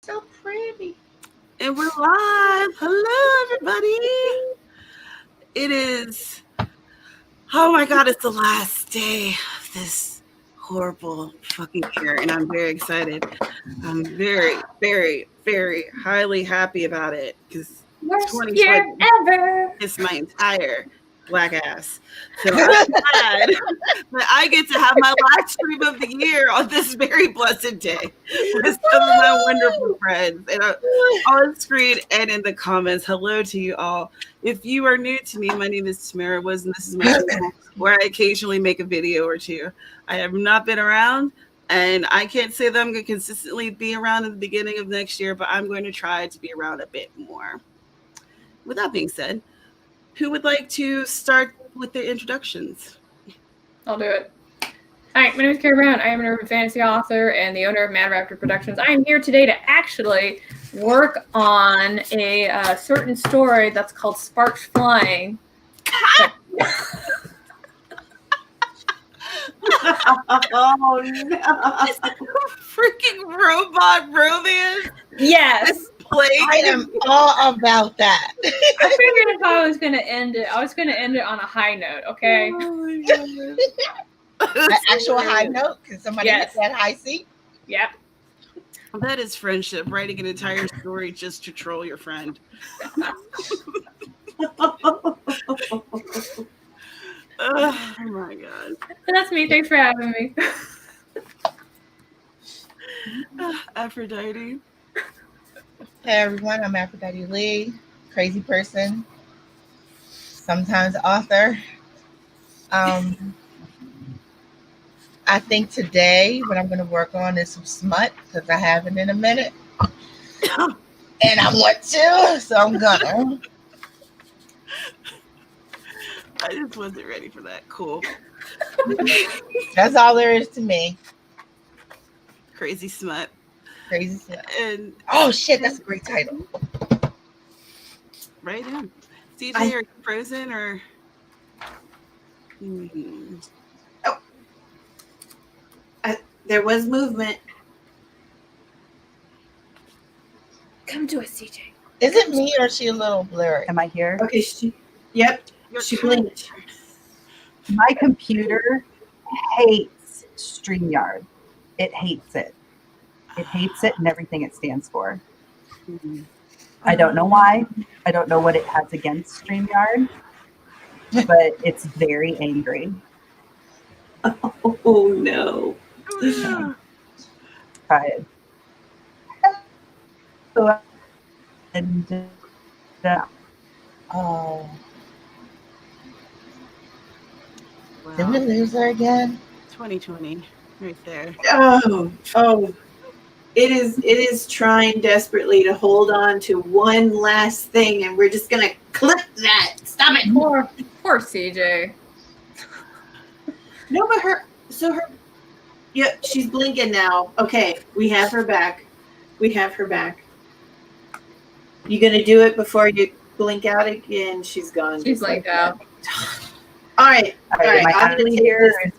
So pretty. And we're live. Hello, everybody. It is, oh my God, it's the last day of this horrible fucking year, and I'm very excited. I'm very, very, very highly happy about it because Worst year 2020 ever. is my entire black ass. So I'm glad that I get to have my last stream of the year on this very blessed day with some of my wonderful friends. And on screen and in the comments, hello to you all. If you are new to me, my name is Tamara Woods, and this is my channel where I occasionally make a video or two. I have not been around, and I can't say that I'm going to consistently be around in the beginning of next year, but I'm going to try to be around a bit more. With that being said, who would like to start with their introductions? I'll do it. Hi, my name is Carrie Brown. I am an urban fantasy author and the owner of Mad Raptor Productions. I am here today to actually work on a certain story that's called Sparks Flying. Oh no! Freaking robot romance. Yes. I am all about that. I figured if I was going to end it, I was going to end it on a high note, okay? Oh my God. An actual high note. Can somebody Yes. hit that high seat? Yep. That is friendship, writing an entire story just to troll your friend. Oh my God. So that's me. Thanks for having me. Aphrodite. Hey everyone, I'm Aphrodite Lee, crazy person, sometimes author. I think today what I'm going to work on is some smut because I haven't in a minute, and I want to, so I'm gonna. I just wasn't ready for that. Cool. That's all there is to me. Crazy smut. Crazy smut. And Oh shit, that's a great title. right in. CJ, are you frozen or? There was movement. Come to us, CJ. Is it me or is she a little blurry? Am I here? Okay, yep. You're She kind blinked. My computer hates StreamYard. It hates it. It hates it and everything it stands for. I don't know why. I don't know what it has against StreamYard, but it's very angry. Oh no. of- Try it. And Oh, did we Wow. lose her again? 2020, right there. Oh. It is trying desperately to hold on to one last thing, and we're just gonna clip that. Stop it. Poor CJ. No, but her. Yep, she's blinking now. Okay, we have her back. You gonna do it before you blink out again? She's gone. She's blinked out. All right. all right, am I I'm gonna actually take here? this.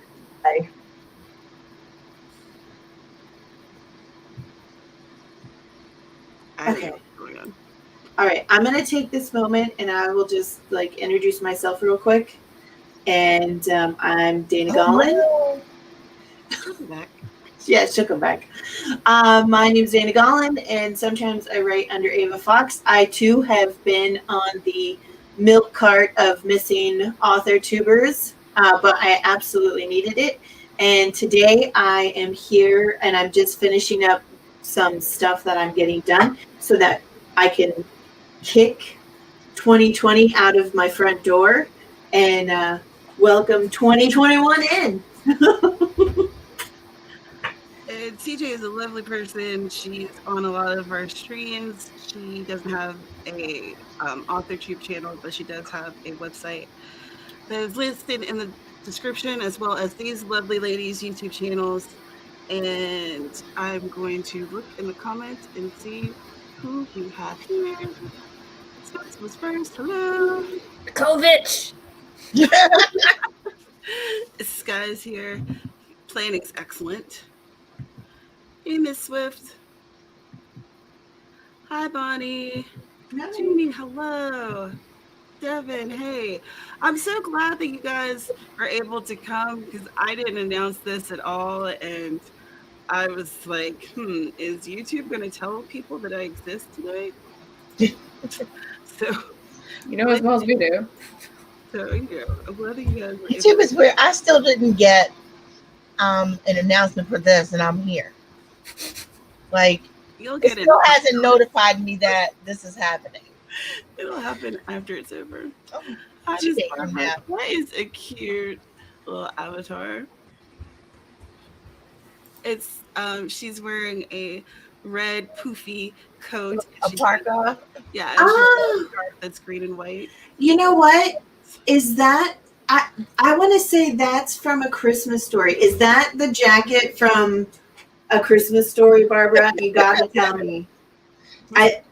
I don't Okay. know what's going on. All right, I'm gonna take this moment and I will just introduce myself real quick. And I'm Dana Gollin. Oh, Welcome back. Yeah, she'll come back. My name is Dana Gollin, and sometimes I write under Ava Fox. I too have been on the milk cart of missing author tubers, but I absolutely needed it. And today I am here, and I'm just finishing up some stuff that I'm getting done so that I can kick 2020 out of my front door and welcome 2021 in. And CJ is a lovely person. She's on a lot of our streams. She doesn't have a author tube channel, but she does have a website that is listed in the description, as well as these lovely ladies' YouTube channels. And I'm going to look in the comments and see who we have here. Spence was first. Hello. Kovich. Skye's here. Planning's excellent. Hey, Miss Swift. Hi, Bonnie. Jeannie, hello. Devin, hey. I'm so glad that you guys are able to come because I didn't announce this at all. And I was like, is YouTube going to tell people that I exist today? So, You know as well as we do. so yeah, I'm glad that you guys were able YouTube is weird. I still didn't get an announcement for this, and I'm here. Like, You'll it get it. still hasn't notified me that this is happening. It'll happen after it's over. Oh, Hi, she Miss came on Barbara. that. That is a cute little avatar. It's she's wearing a red poofy coat. A parka. Yeah, and she's wearing Ah, a scarf that's green and white. you know what? Is that I want to say that's from A Christmas Story. Is that the jacket from A Christmas Story, Barbara? You gotta tell me. I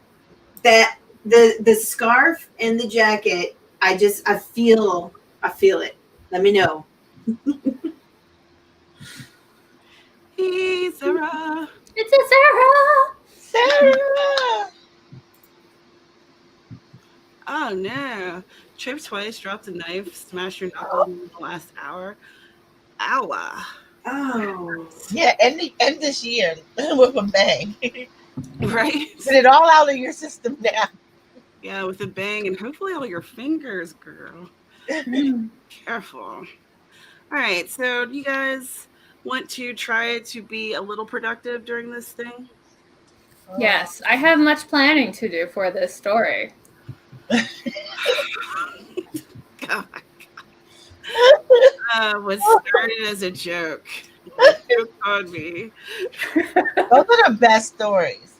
that the scarf and the jacket. I feel it. Let me know. Hey, Sarah. It's a Sarah. Sarah. Oh no. Trip twice, dropped a knife, smashed your knuckle in the last hour. Ow. Oh, Yeah, end this year with a bang. Right? Get it all out of your system now. Yeah, with a bang and hopefully all your fingers, girl. Careful. All right, so do you guys want to try to be a little productive during this thing? Yes, I have much planning to do for this story. God. Was started as a joke. Joke on me. Those are the best stories.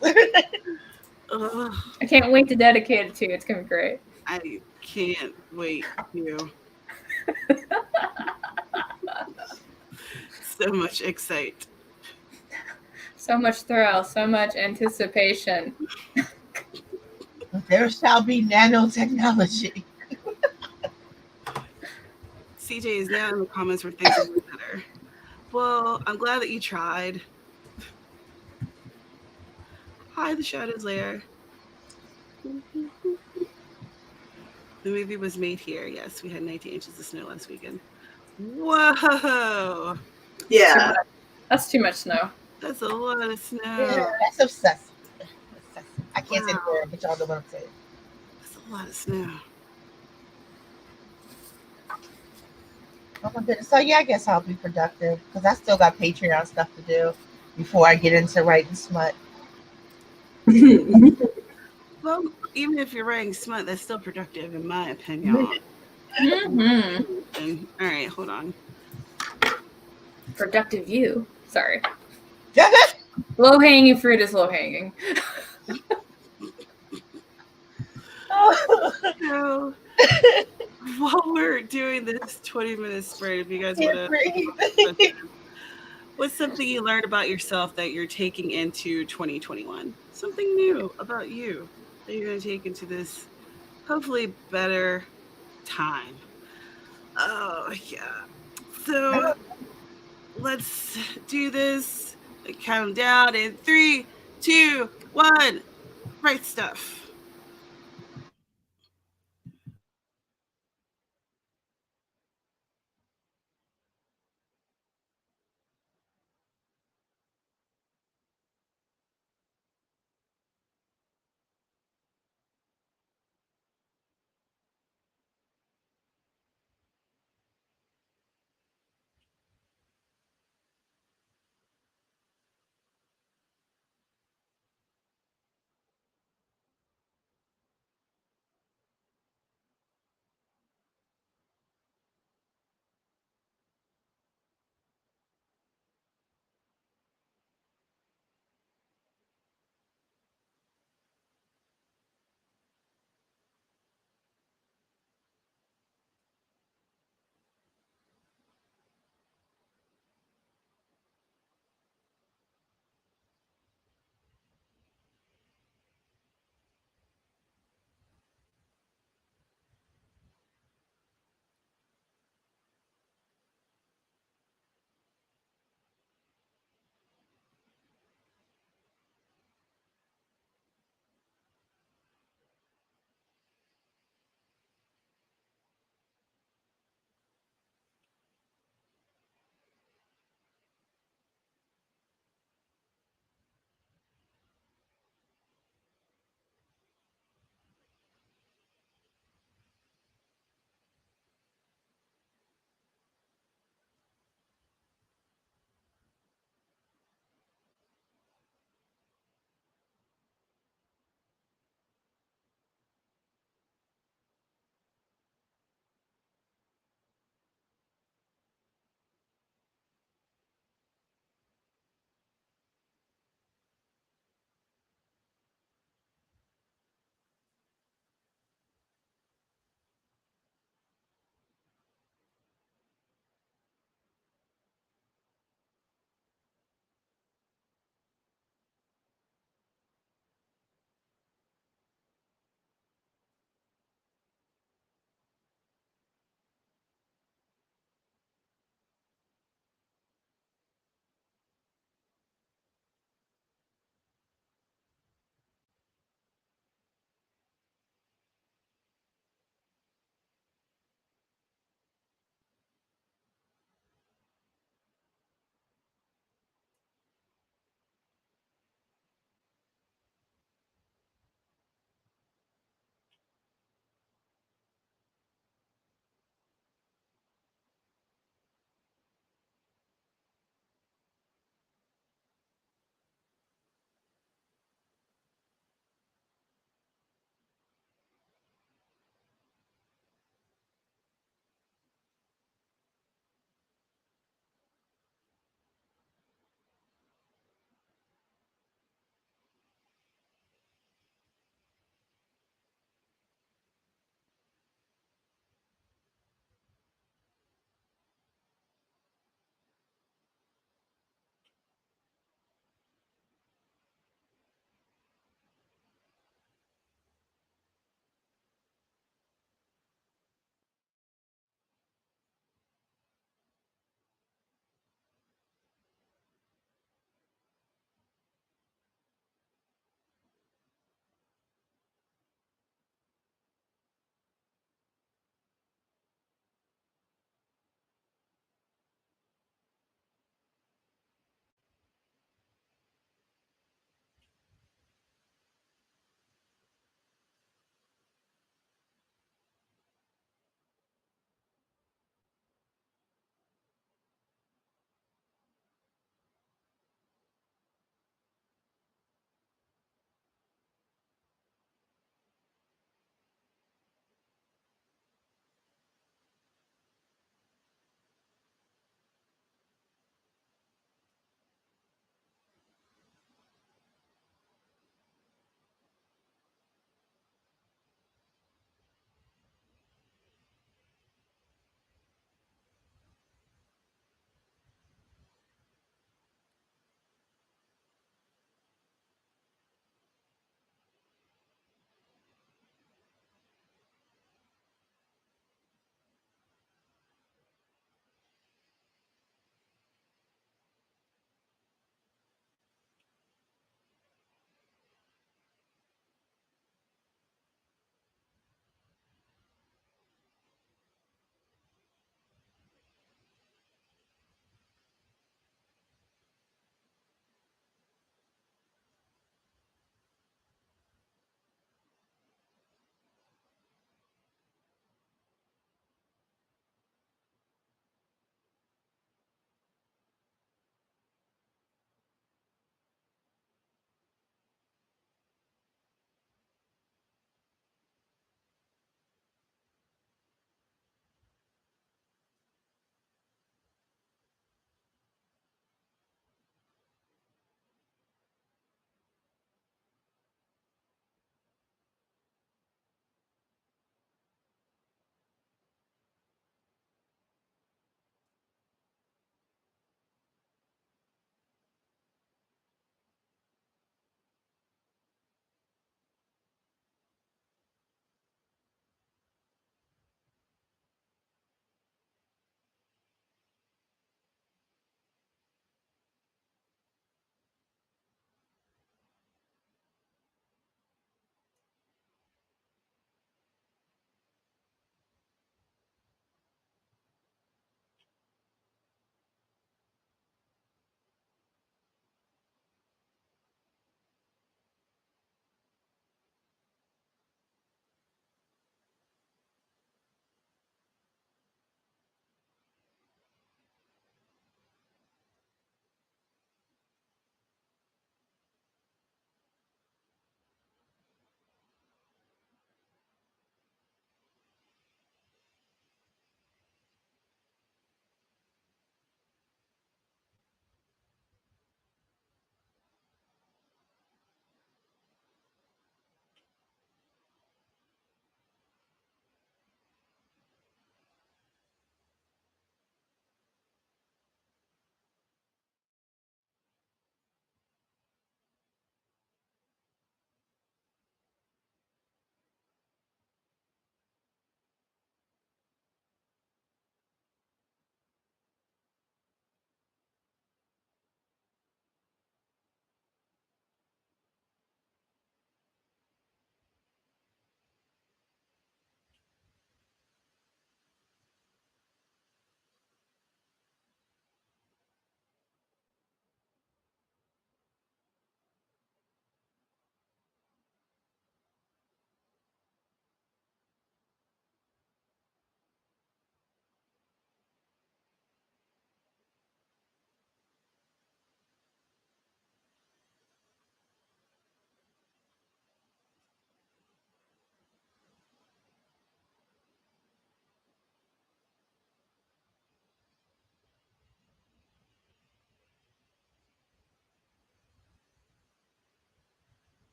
Ugh, I can't wait to dedicate it to you. It's gonna be great. I can't wait to. So much excite. So much thrill, so much anticipation. There shall be nanotechnology. CJ is now in the comments where things are better. Well, I'm glad that you tried. Hi, the Shadow's Lair. The movie was made here. Yes, we had 19 inches of snow last weekend. Whoa! yeah. That's too much snow. That's a lot of snow. Yeah, that's obsessive. I can't say the Wow. word, but y'all know what I'm saying. That's a lot of snow. Oh my goodness. So yeah, I guess I'll be productive because I still got Patreon stuff to do before I get into writing smut. Well, even if you're writing smut, that's still productive, in my opinion. Mm-hmm. All right, hold on. Productive you. Sorry. Low hanging fruit is low hanging. So, while we're doing this 20-minute sprint, if you guys want to, what's something you learned about yourself that you're taking into 2021? Something new about you that you're going to take into this hopefully better time. Oh, yeah. So, let's do this. Count down in 3, 2, 1. Write stuff.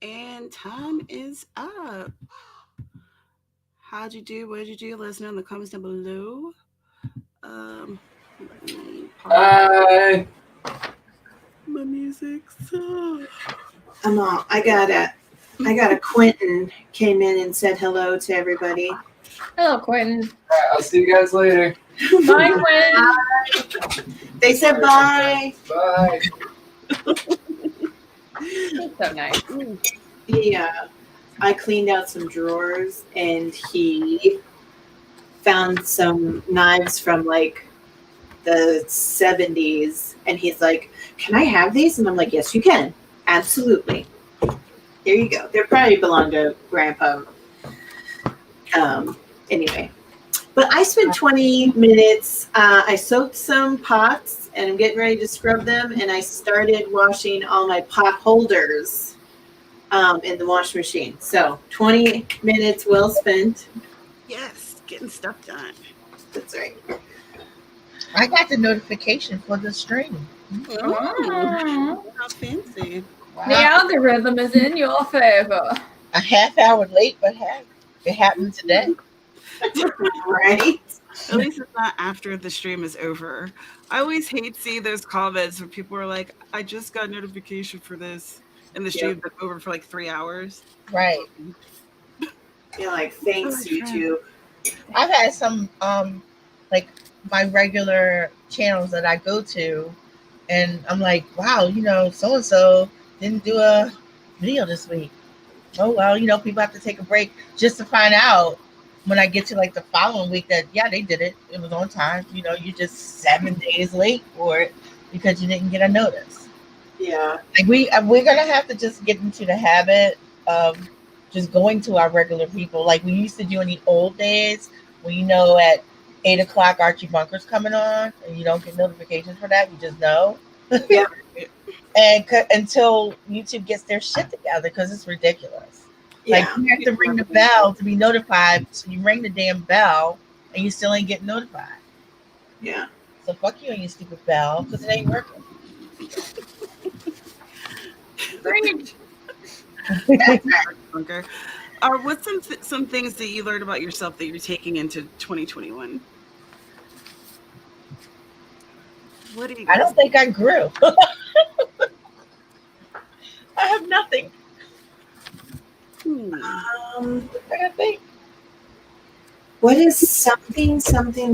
And time is up. How'd you do? What did you do? Let us know in the comments down below. Let me pause. My music sucks. I'm all. I got a Quentin came in and said hello to everybody. Hello, Quentin. All right, I'll see you guys later. Bye, Quentin. They said bye. Bye. He's so nice. Yeah. I cleaned out some drawers and he found some knives from like the 70s and he's like, "Can I have these?" And I'm like, "Yes, you can. Absolutely. There you go." They probably belong to Grandpa. Anyway. But I spent 20 minutes. I soaked some pots and I'm getting ready to scrub them. And I started washing all my pot holders in the wash machine. So 20 minutes well spent. Yes, getting stuff done. That's right. I got the notification for the stream. Oh, how fancy. Wow. The algorithm is in your favor. A half hour late, but hey, it happened today. Right? At least it's not after the stream is over. I always hate seeing those comments where people are like, "I just got notification for this," and the stream's been over for like 3 hours. Right. You're like, thanks, YouTube. I've had some like my regular channels that I go to, and I'm like, wow, so and so didn't do a video this week. Oh well, people have to take a break just to find out when I get to like the following week that they did it. It was on time. You're just 7 days late for it because you didn't get a notice. Yeah. Like we're gonna have to just get into the habit of just going to our regular people like we used to do in the old days when at 8 o'clock Archie Bunker's coming on and you don't get notifications for that, you just know. Yeah. And until YouTube gets their shit together, because it's ridiculous. Yeah. Like you have to ring the bell to be notified, so you ring the damn bell and you still ain't getting notified. Yeah. So fuck you and your stupid bell, because it ain't working. Great. Bunker. What's some things that you learned about yourself that you're taking into 2021? What do you? I don't think I grew. I have nothing. I think. What is something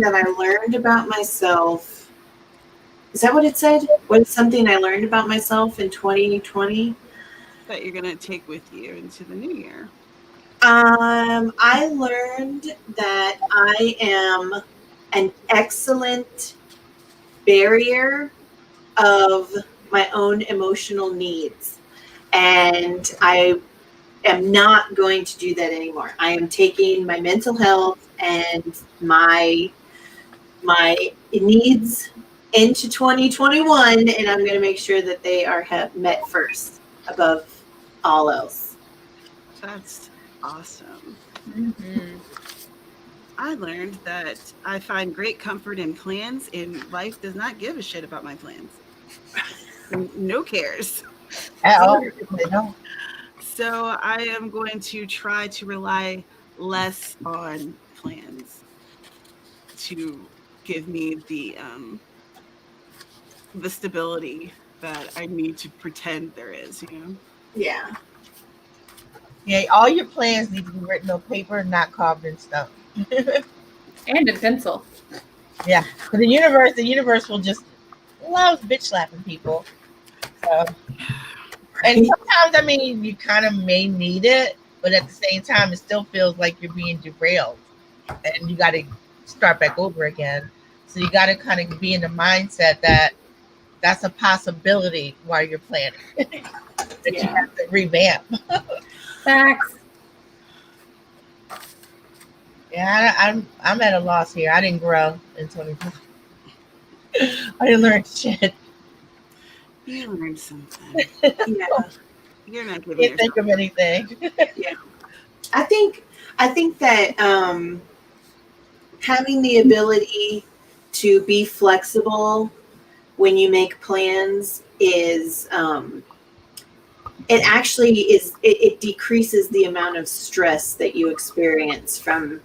that I learned about myself? Is that what it said? What is something I learned about myself in 2020? That you're gonna take with you into the new year. I learned that I am an excellent barrier of my own emotional needs. And I am not going to do that anymore. I am taking my mental health and my needs into 2021, and I'm going to make sure that they are met first above all else. That's awesome. Mm-hmm. I learned that I find great comfort in plans, and life does not give a shit about my plans. No cares. At all. They don't. So I am going to try to rely less on plans to give me the stability that I need to pretend there is, Yeah. Yeah, all your plans need to be written on paper, not carved in stone. And in pencil. Yeah, because the universe will just loves bitch slapping people. So, and sometimes, you kind of may need it, but at the same time, it still feels like you're being derailed, and you got to start back over again. So you got to kind of be in the mindset that that's a possibility while you're planning. That you have to revamp. Facts. Yeah, I'm at a loss here. I didn't grow in 2020. I didn't learn shit. You learned something. Yeah. You're not giving Can't think of anything. Yeah. I think that having the ability to be flexible when you make plans is it actually is, it decreases the amount of stress that you experience from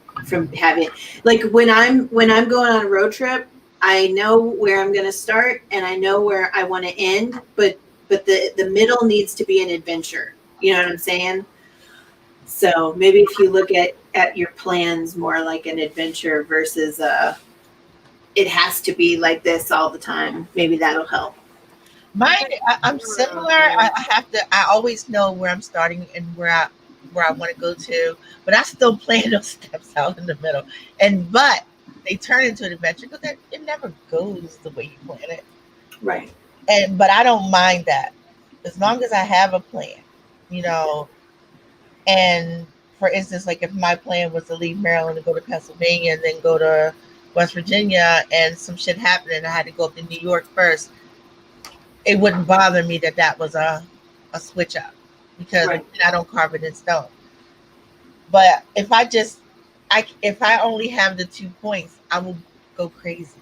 having, like when I'm going on a road trip, I know where I'm going to start and I know where I want to end, but the middle needs to be an adventure. You know what I'm saying? So maybe if you look at your plans more like an adventure versus it has to be like this all the time, maybe that'll help. I'm similar. I always know where I'm starting and where I want to go to, but I still plan those steps out in the middle. But they turn into an adventure because it never goes the way you plan it. Right. But I don't mind that as long as I have a plan, And for instance, like if my plan was to leave Maryland and go to Pennsylvania and then go to West Virginia, and some shit happened and I had to go up to New York first, it wouldn't bother me that was a switch up, because right. I don't carve it in stone. But if I only have the 2 points, I will go crazy.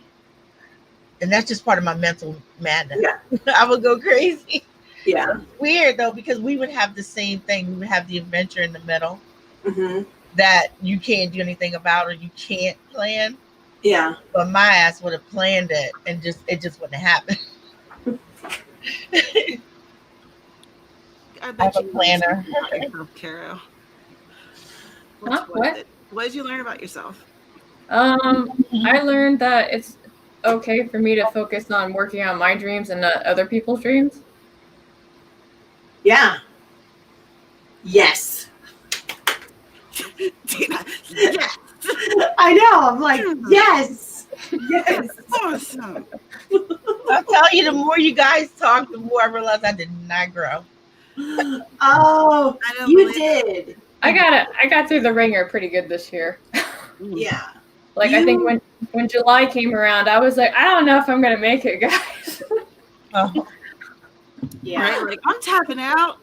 And that's just part of my mental madness. Yeah. I would go crazy. Yeah. It's weird though, because we would have the same thing. We would have the adventure in the middle that you can't do anything about or you can't plan. Yeah. But my ass would have planned it and it just wouldn't happen. I bet I'm a planner. Carol. What? What did you learn about yourself? I learned that it's okay for me to focus on working on my dreams and not other people's dreams. Yeah. Yes. Tina, yes. I know. I'm like, yes. Yes. Awesome. I'll tell you, the more you guys talk, the more I realize I did not grow. Oh, you did. I got through the ringer pretty good this year. Yeah. Like I think when July came around, I was like, I don't know if I'm gonna make it, guys. Oh. Yeah. Right? Like I'm tapping out.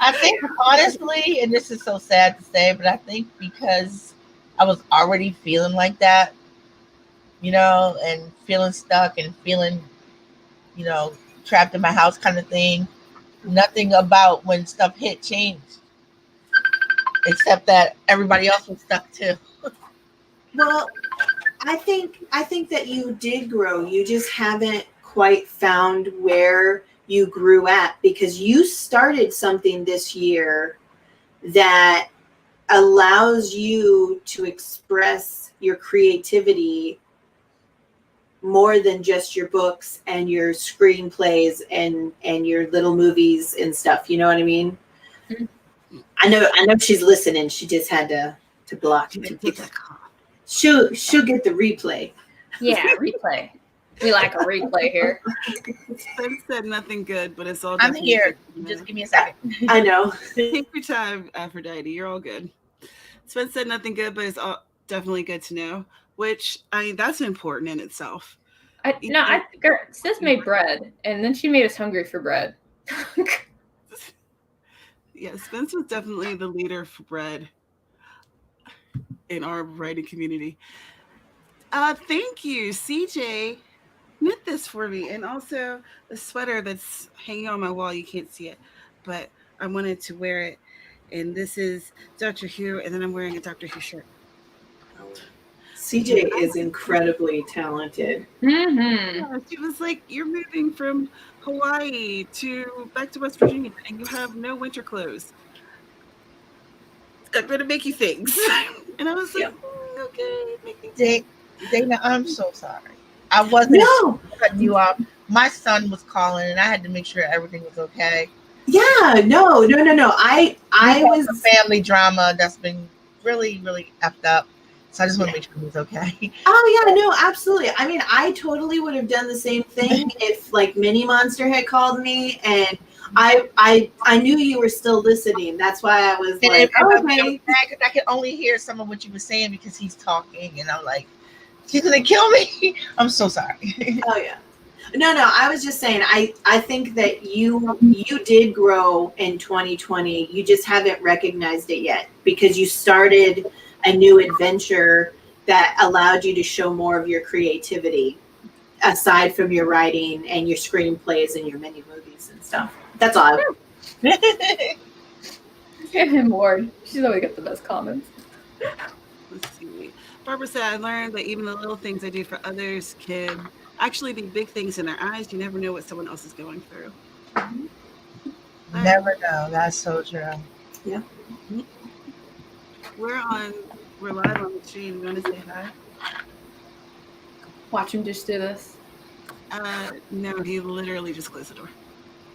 I think honestly, and this is so sad to say, but I think because I was already feeling like that, and feeling stuck and feeling, trapped in my house kind of thing. Nothing about when stuff hit changed, except that everybody else was stuck too. Well, I think that you did grow. You just haven't quite found where you grew at, because you started something this year that allows you to express your creativity more than just your books and your screenplays and your little movies and stuff. You know what I mean? Mm-hmm. I know she's listening. She just had to block me. She'll get the replay. Yeah, replay. We like a replay here. Spence said nothing good, but it's all. I'm here. Just give me a second. I know. Take your time, Aphrodite. You're all good. Spence said nothing good, but it's all definitely good to know. Which, I mean, that's important in itself. Sis made bread, and then she made us hungry for bread. Yeah, Spence was definitely the leader for bread in our writing community. Thank you, CJ. Knit this for me, and also the sweater that's hanging on my wall. You can't see it, but I wanted to wear it. And this is Dr. Who, and then I'm wearing a Dr. Who shirt. CJ is incredibly talented. Mm-hmm. Yeah, she was like, "You're moving from Hawaii back to West Virginia, and you have no winter clothes. I'm going to make you things." And I was like, "Okay, make me." Dana, I'm so sorry. I wasn't cutting you off. My son was calling, and I had to make sure everything was okay. Yeah, no. I was a family drama that's been really, really effed up. So I just want to make sure he was okay. Oh yeah, no, absolutely. I mean, I totally would have done the same thing if like Mini Monster had called me, and I knew you were still listening. That's why I was like, okay. I could only hear some of what you were saying because he's talking, and I'm like, she's gonna kill me. I'm so sorry. Oh yeah. No, I was just saying, I think that you did grow in 2020. You just haven't recognized it yet because you started a new adventure that allowed you to show more of your creativity. aside from your writing and your screenplays and your mini movies and stuff. That's all. Give him Ward. She's always got the best comments. Let's see. Barbara said, I learned that even the little things I do for others can actually be big things in their eyes. You never know what someone else is going through. Never know. That's so true. Yeah. We're live on the stream. You want to say hi? Watch him just do this. No, he literally just closed the door.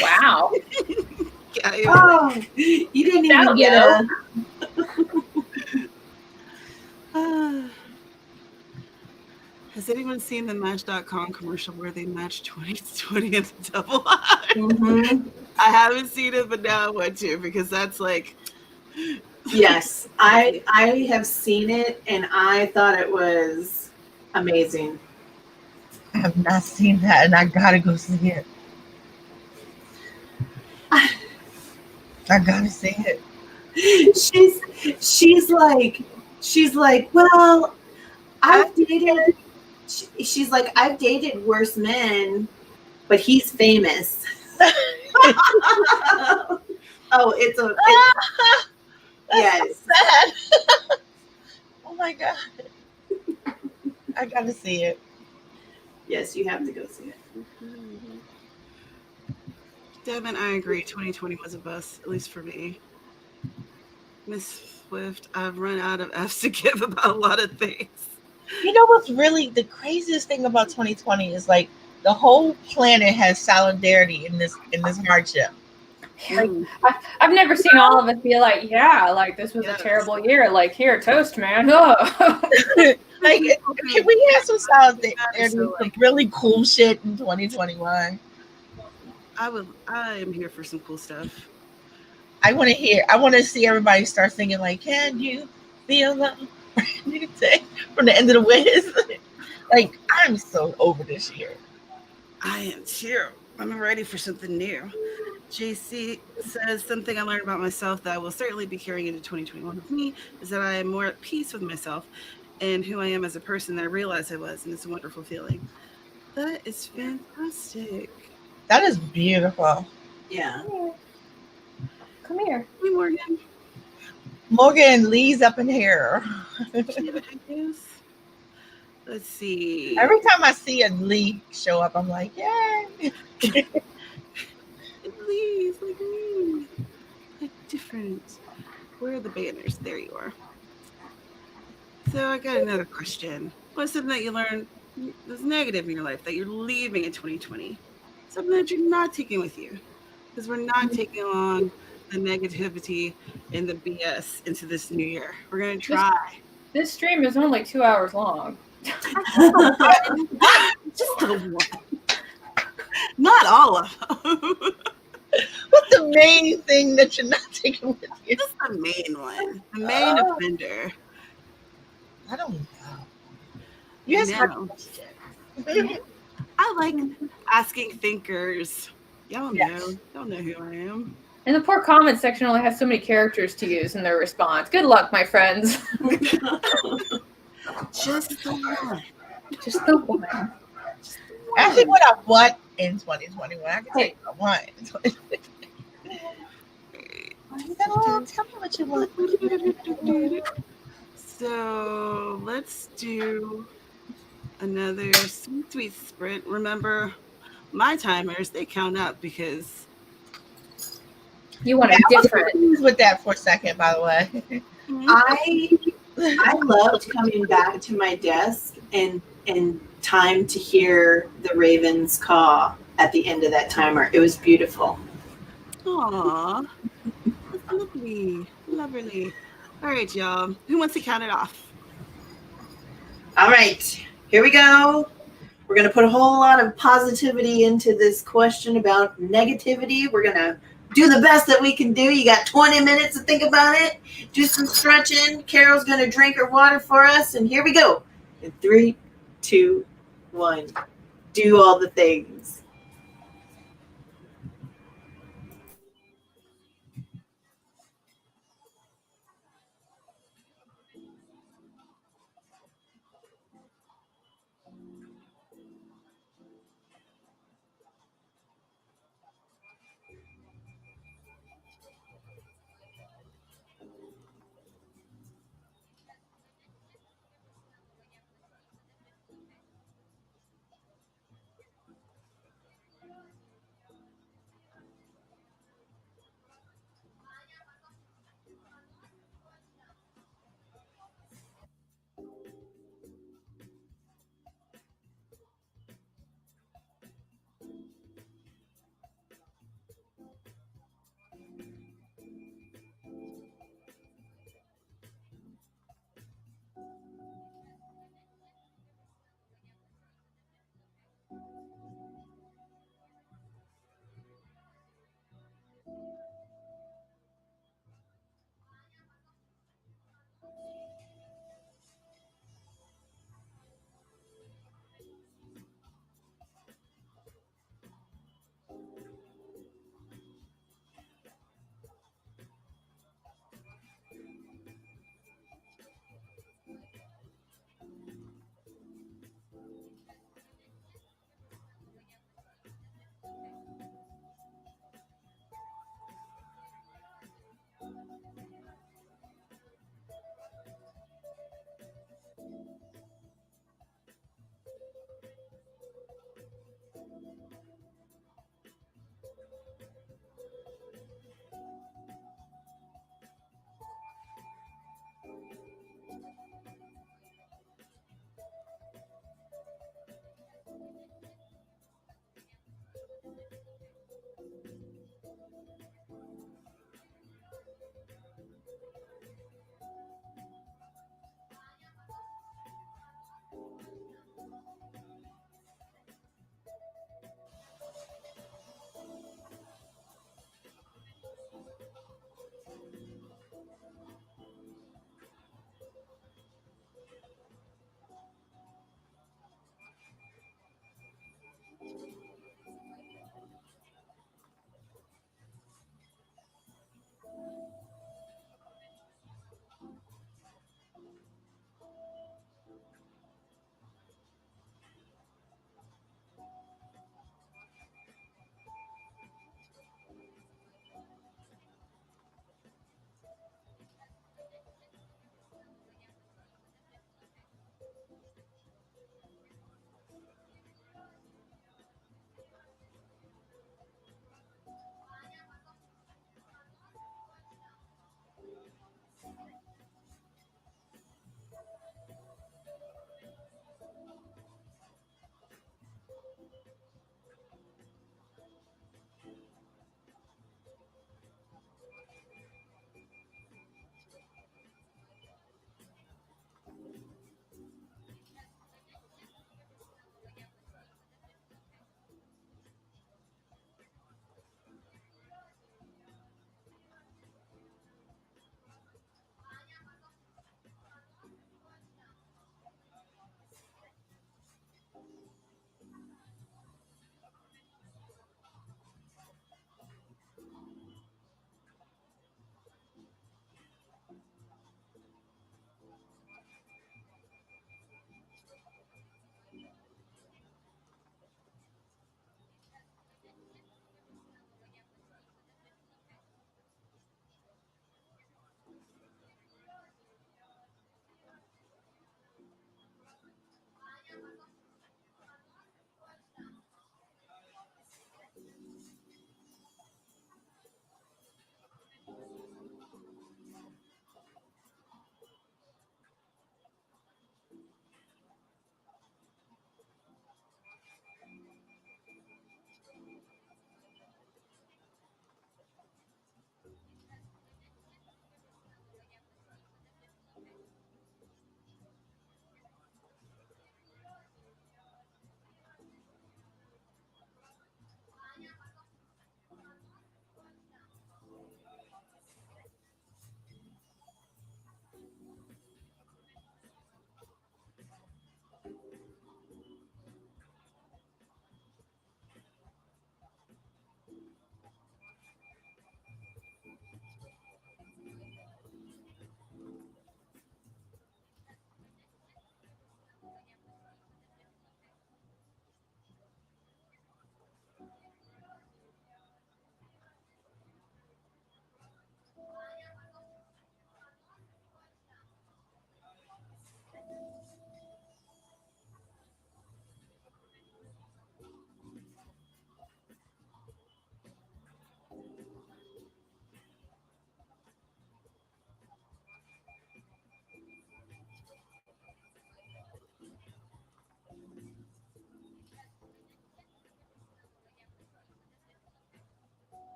Wow. Yeah, Oh, you didn't even get a. Has anyone seen the Match.com commercial where they match 2020 and the double I? Mm-hmm. I haven't seen it, but now I want to because that's like. Yes, I have seen it and I thought it was amazing. I have not seen that, and I gotta go see it. I gotta see it. She's like, well, I've dated. She's like, I've dated worse men, but he's famous. Oh, it's yes. Sad. Oh my god. I gotta see it. Yes, you have to go see it. Devin, I agree. 2020 was a bust, at least for me. Miss Swift, I've run out of F's to give about a lot of things. You know what's really the craziest thing about 2020 is like the whole planet has solidarity in this hardship. Like, I've never seen all of us be like, yeah, like this was a terrible year. Like, here, toast, man. Oh. Like, can we have some solidarity, some really cool shit in 2021? I am here for some cool stuff. I want to see everybody start singing like, can you feel the music from the end of the Wiz? Like, I'm so over this year. I am too. I'm ready for something new. JC says something I learned about myself that I will certainly be carrying into 2021 with me is that I am more at peace with myself and who I am as a person than I realized I was, and it's a wonderful feeling. That is fantastic. That is beautiful. Yeah. Come here. Hey, Morgan. Morgan Lee's up in here. Let's see. Every time I see a Lee show up, I'm like, yay. Please, like me. Like different. Where are the banners? There you are. So I got another question. What's something that you learned that's negative in your life that you're leaving in 2020? Something that you're not taking with you? Because we're not taking on the negativity and the BS into this new year. We're going to try. This stream is only 2 hours long. Just the one. Not all of them. What's the main thing that you're not taking with you? Just the main one. The main offender. I don't know. You ask my question. I like asking thinkers. Y'all know. Yes. Y'all know who I am. And the poor comment section only has so many characters to use in their response. Good luck, my friends. Just the one. Just the one. Actually, what I want in 2021, I can take what I want in 2021. Tell me what you want. So let's do another sweet sprint. Remember, my timers, they count up because you want I a was different. confused with that for a second, by the way. I loved coming back to my desk and time to hear the ravens caw at the end of that timer. It was beautiful. Aw, that's lovely. Lovely. All right, y'all. Who wants to count it off? All right, here we go. We're going to put a whole lot of positivity into this question about negativity. We're going to do the best that we can do. You got 20 minutes to think about it. Do some stretching. Carol's going to drink her water for us. And here we go. In 3, 2, 1. Do all the things.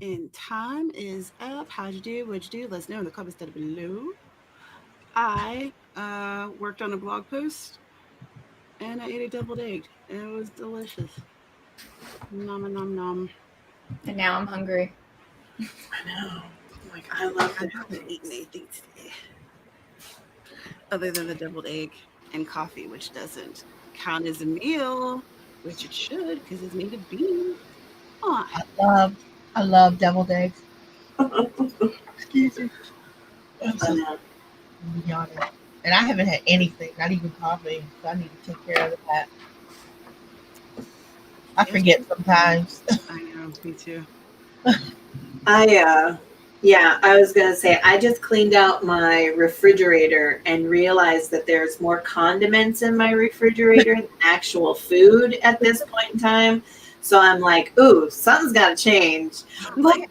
And time is up. How'd you do? What'd you do? Let us know in the comments down below. I worked on a blog post and I ate a deviled egg. And it was delicious. Nom nom nom. And now I'm hungry. I know. Like, I love I it. haven't eaten anything today other than the deviled egg and coffee, which doesn't count as a meal, which it should because it's made of beans. Oh, I love deviled eggs. Excuse me. I'm I so know. yawning. And I haven't had anything, not even coffee. So I need to take care of that. I forget sometimes. I know, me too. I was gonna say I just cleaned out my refrigerator and realized that there's more condiments in my refrigerator than actual food at this point in time. So I'm like, ooh, something's gotta change. But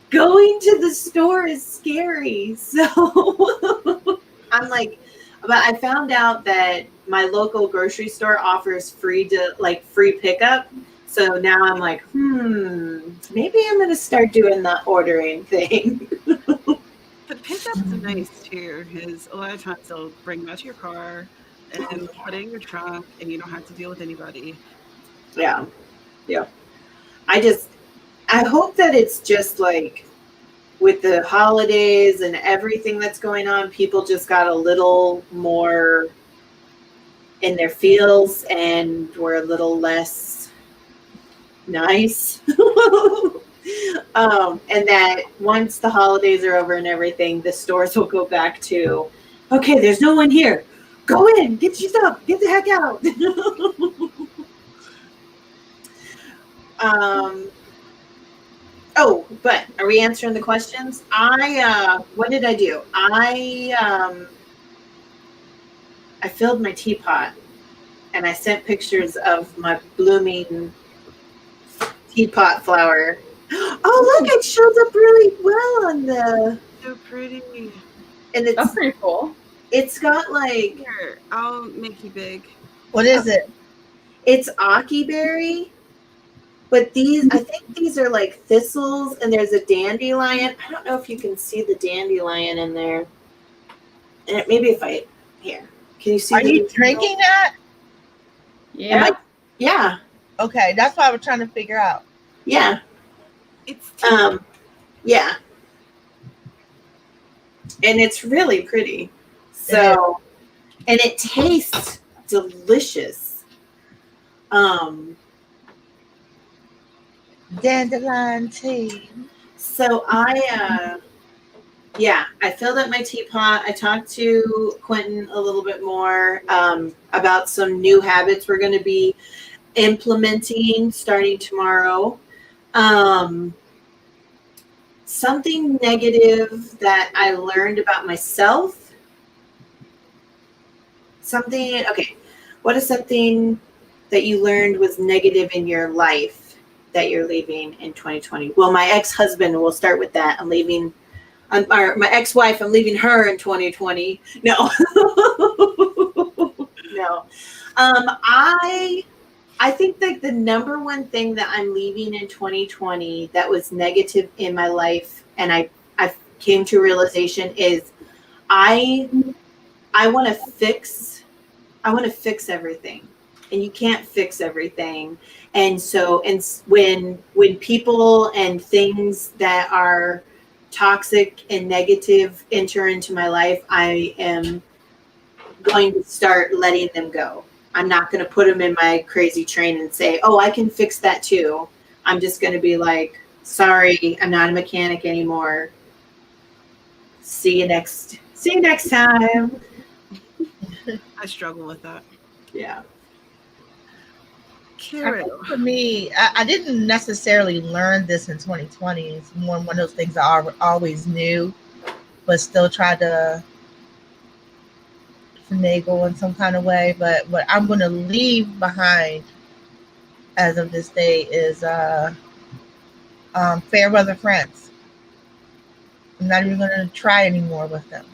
going to the store is scary. So I'm like, but I found out that my local grocery store offers free pickup. So now I'm like, maybe I'm gonna start doing the ordering thing. The pickup's nice too, because a lot of times they'll bring them out to your car and put it in your trunk, and you don't have to deal with anybody. Yeah. I hope that it's just like with the holidays and everything that's going on, people just got a little more in their feels and were a little less nice. And that once the holidays are over and everything, the stores will go back to, okay, there's no one here. Go in, get your stuff, get the heck out. But are we answering the questions? What did I do? I filled my teapot and I sent pictures of my blooming teapot flower. Oh, look, it shows up really well on the. So pretty. And That's pretty cool. It's got like. Here, I'll make you big. What is it? It's Aki berry. But I think these are like thistles, and there's a dandelion. I don't know if you can see the dandelion in there. And maybe here. Can you see? Are you drinking that? Yeah. Yeah. Okay, that's what I was trying to figure out. Yeah. It's yeah. And it's really pretty. So, and it tastes delicious. Dandelion tea. So I filled up my teapot. I talked to Quentin a little bit more about some new habits we're going to be implementing starting tomorrow. Something negative that I learned about myself. What is something that you learned was negative in your life that you're leaving in 2020? Well, my ex-husband, we'll start with that. My ex-wife, I'm leaving her in 2020. No. No. I think that the number one thing that I'm leaving in 2020 that was negative in my life, and I came to a realization, is I want to fix everything, and you can't fix everything. And so, and when people and things that are toxic and negative enter into my life, I am going to start letting them go. I'm not going to put them in my crazy train and say, oh, I can fix that too. I'm just going to be like, sorry, I'm not a mechanic anymore. See you next time. I struggle with that. Yeah. For me, I didn't necessarily learn this in 2020. It's more one of those things I always knew, but still try to finagle in some kind of way. But what I'm going to leave behind as of this day is fair weather friends. I'm not even going to try anymore with them.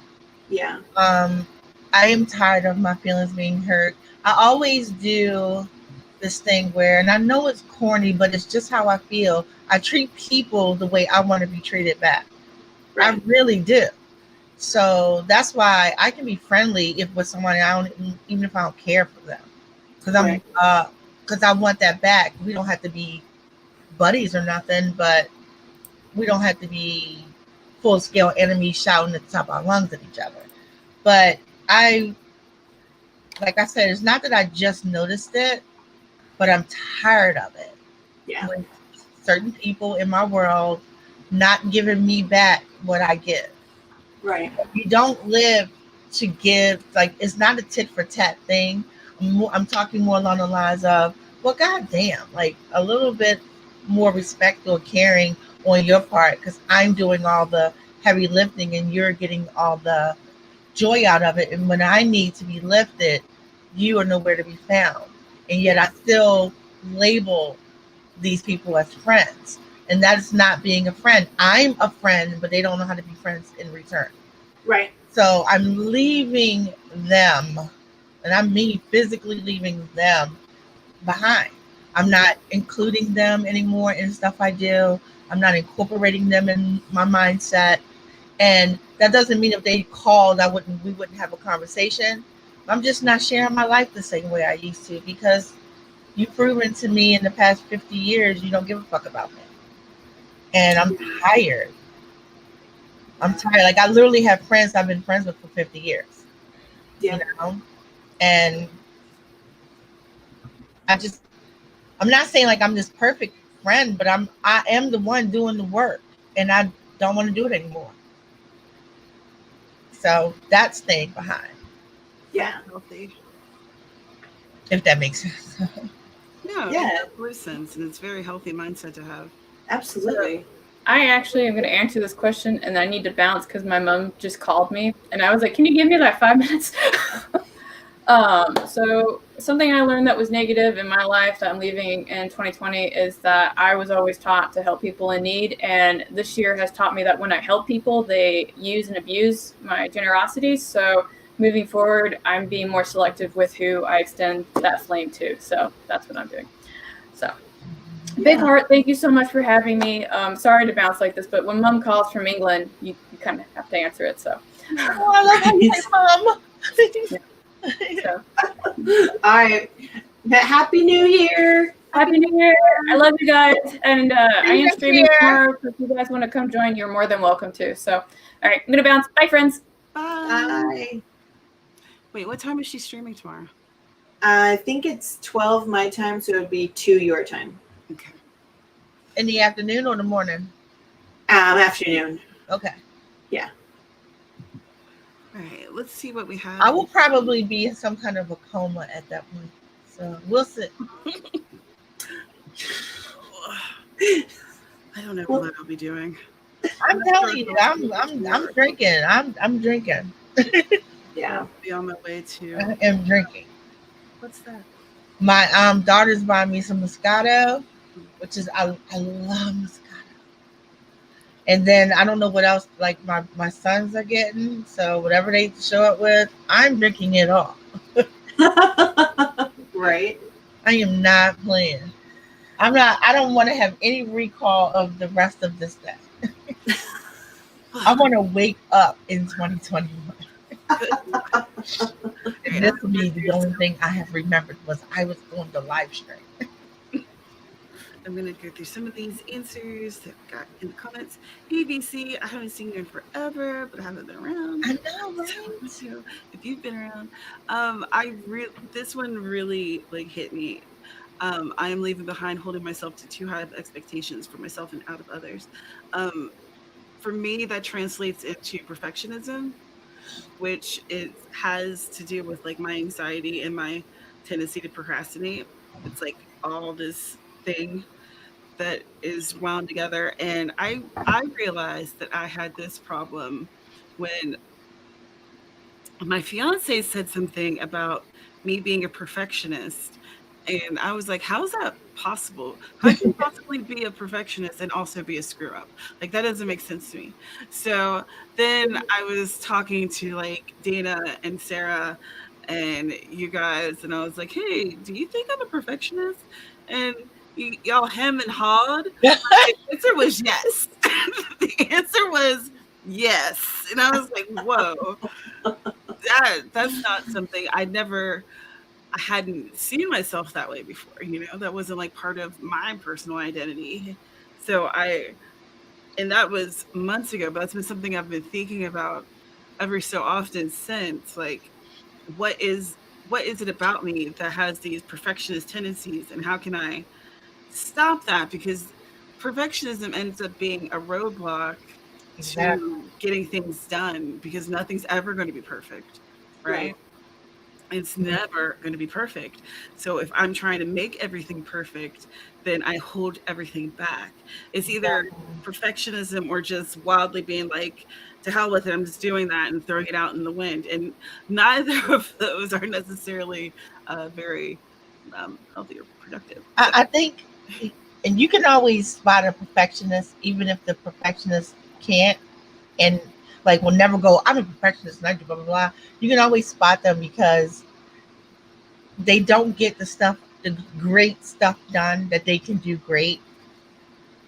Yeah. I am tired of my feelings being hurt. I always do this thing where, and I know it's corny, but it's just how I feel. I treat people the way I want to be treated back. I Right. really do. So that's why I can be friendly if with someone I don't, even if I don't care for them, because I'm Right. because I want that back. We don't have to be buddies or nothing, but we don't have to be full scale enemies shouting at the top of our lungs at each other. But like I said, it's not that I just noticed it, but I'm tired of it. Yeah. With certain people in my world not giving me back what I give. Right. You don't live to give. Like, it's not a tit for tat thing. I'm talking more along the lines of, well, goddamn, like a little bit more respect or caring on your part, because I'm doing all the heavy lifting and you're getting all the joy out of it. And when I need to be lifted, you are nowhere to be found. And yet I still label these people as friends. And that's not being a friend. I'm a friend, but they don't know how to be friends in return. Right. So I'm leaving them, and I mean physically leaving them behind. I'm not including them anymore in stuff I do. I'm not incorporating them in my mindset. And that doesn't mean if they called, we wouldn't have a conversation. I'm just not sharing my life the same way I used to, because you've proven to me in the past 50 years you don't give a fuck about me. And I'm tired. I'm tired. Like, I literally have friends I've been friends with for 50 years. Yeah. You know? And I'm not saying like I'm this perfect friend, but I am the one doing the work, and I don't want to do it anymore. So that's staying behind, Yeah. Healthy. if that makes sense. No, Yeah. it makes complete sense, and it's a very healthy mindset to have. Absolutely. I actually am going to answer this question, and I need to bounce because my mom just called me, and I was like, "Can you give me like 5 minutes?" So something I learned that was negative in my life that I'm leaving in 2020 is that I was always taught to help people in need, and this year has taught me that when I help people, they use and abuse my generosity. So moving forward, I'm being more selective with who I extend that flame to. So that's what I'm doing. So. Big Heart, thank you so much for having me. Sorry to bounce like this, but when Mom calls from England, you kind of have to answer it. So, Oh, I love how you say Mom. so All right. Happy New Year. Happy New Year! I love you guys, and I am Next streaming year. tomorrow. So if you guys want to come join, you're more than welcome to. So, all right, I'm gonna bounce. Bye, friends. Bye. Wait, what time is she streaming tomorrow? I think it's 12 my time, so it would be 2 your time. Okay. In the afternoon or the morning? Afternoon. Okay. Yeah. All right, let's see what we have. I will probably be in some kind of a coma at that point. So we'll see. I don't know what I'll be doing. I'm telling you, I'm drinking. I'm drinking. Yeah. I'll be on my way to. I am drinking. What's that? My daughter's buying me some Moscato, which is I love Moscato. And then I don't know what else like my sons are getting. So whatever they show up with, I'm drinking it all. Right. I am not playing. I don't want to have any recall of the rest of this day. I want to wake up in 2021. And this will be the only thing I have remembered was I was on the live stream. I'm going to go through some of these answers that we got in the comments. ABC, I haven't seen you in forever, but I haven't been around. I know, right? So if you've been around, this one really like hit me. I am leaving behind holding myself to too high of expectations for myself and out of others. For me, that translates into perfectionism, which it has to do with like my anxiety and my tendency to procrastinate. It's like all this thing that is wound together. And I realized that I had this problem when my fiance said something about me being a perfectionist. And I was like, how is that possible? How can you possibly be a perfectionist and also be a screw up? Like, that doesn't make sense to me. So then I was talking to like Dana and Sarah, and you guys, and I was like, hey, do you think I'm a perfectionist? And y'all hem and hawed. The answer was yes. The answer was yes. And I was like, whoa, that's not something I hadn't seen myself that way before. That wasn't like part of my personal identity. So and that was months ago, but that's been something I've been thinking about every so often since. Like, what is it about me that has these perfectionist tendencies, and how can I stop that? Because perfectionism ends up being a roadblock to getting things done, because nothing's ever going to be perfect, right? It's never going to be perfect. So if I'm trying to make everything perfect, then I hold everything back. It's either perfectionism or just wildly being like, to hell with it, I'm just doing that and throwing it out in the wind. And neither of those are necessarily very healthy or productive. I think, and you can always spot a perfectionist, even if the perfectionist can't, and like will never go, I'm a perfectionist and I do blah, blah, blah. You can always spot them because they don't get the great stuff done that they can do great,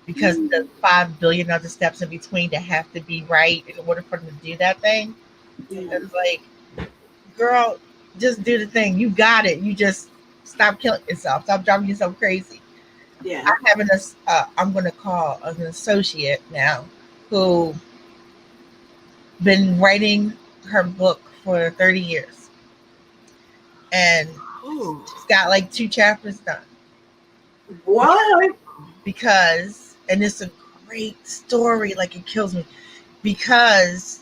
because the 5 billion other steps in between that have to be right in order for them to do that thing. It's like, girl, just do the thing. You got it. You just stop killing yourself. Stop driving yourself crazy. Yeah. I have I'm going to call an associate now who been writing her book for 30 years. And she's got like 2 chapters done. What? Because, and it's a great story, like it kills me, because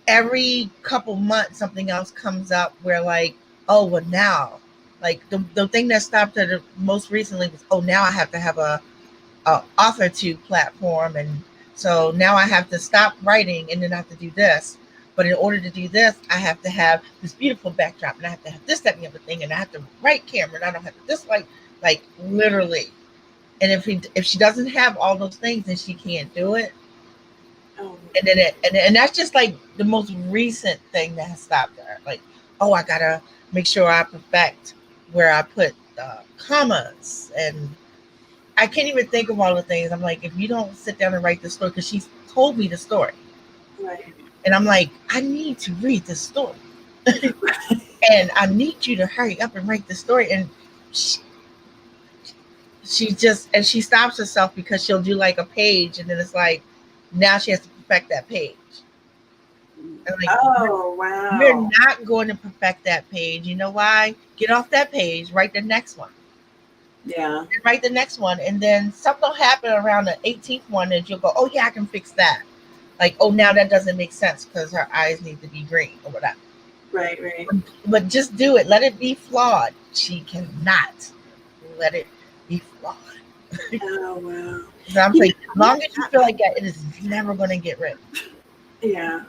every couple months something else comes up where like, oh, well now, like the thing that stopped her most recently was, oh, now I have to have a author to platform, and so now I have to stop writing and then I have to do this. But in order to do this, I have to have this beautiful backdrop, and I have to have this, that, and the other thing, and I have to write camera, and I don't have to this, like literally. And if she doesn't have all those things, then she can't do it. Oh. And that's just like the most recent thing that has stopped her. Like, oh, I gotta make sure I perfect where I put commas, and I can't even think of all the things. I'm like, if you don't sit down and write the story, because she's told me the story, Right. and I'm like, I need to read the story, and I need you to hurry up and write the story. And she stops herself, because she'll do like a page, and then it's like, now she has to perfect that page. And like, oh, wow. You're not going to perfect that page. You know why? Get off that page, write the next one. Yeah. Write the next one, and then something will happen around the 18th one, and you'll go, oh yeah, I can fix that. Like, oh, now that doesn't make sense because her eyes need to be green or whatever. Right, right. But just do it. Let it be flawed. She cannot let it be flawed. Oh, wow. So I'm saying, as long as you feel like that, it is never going to get rid. Yeah.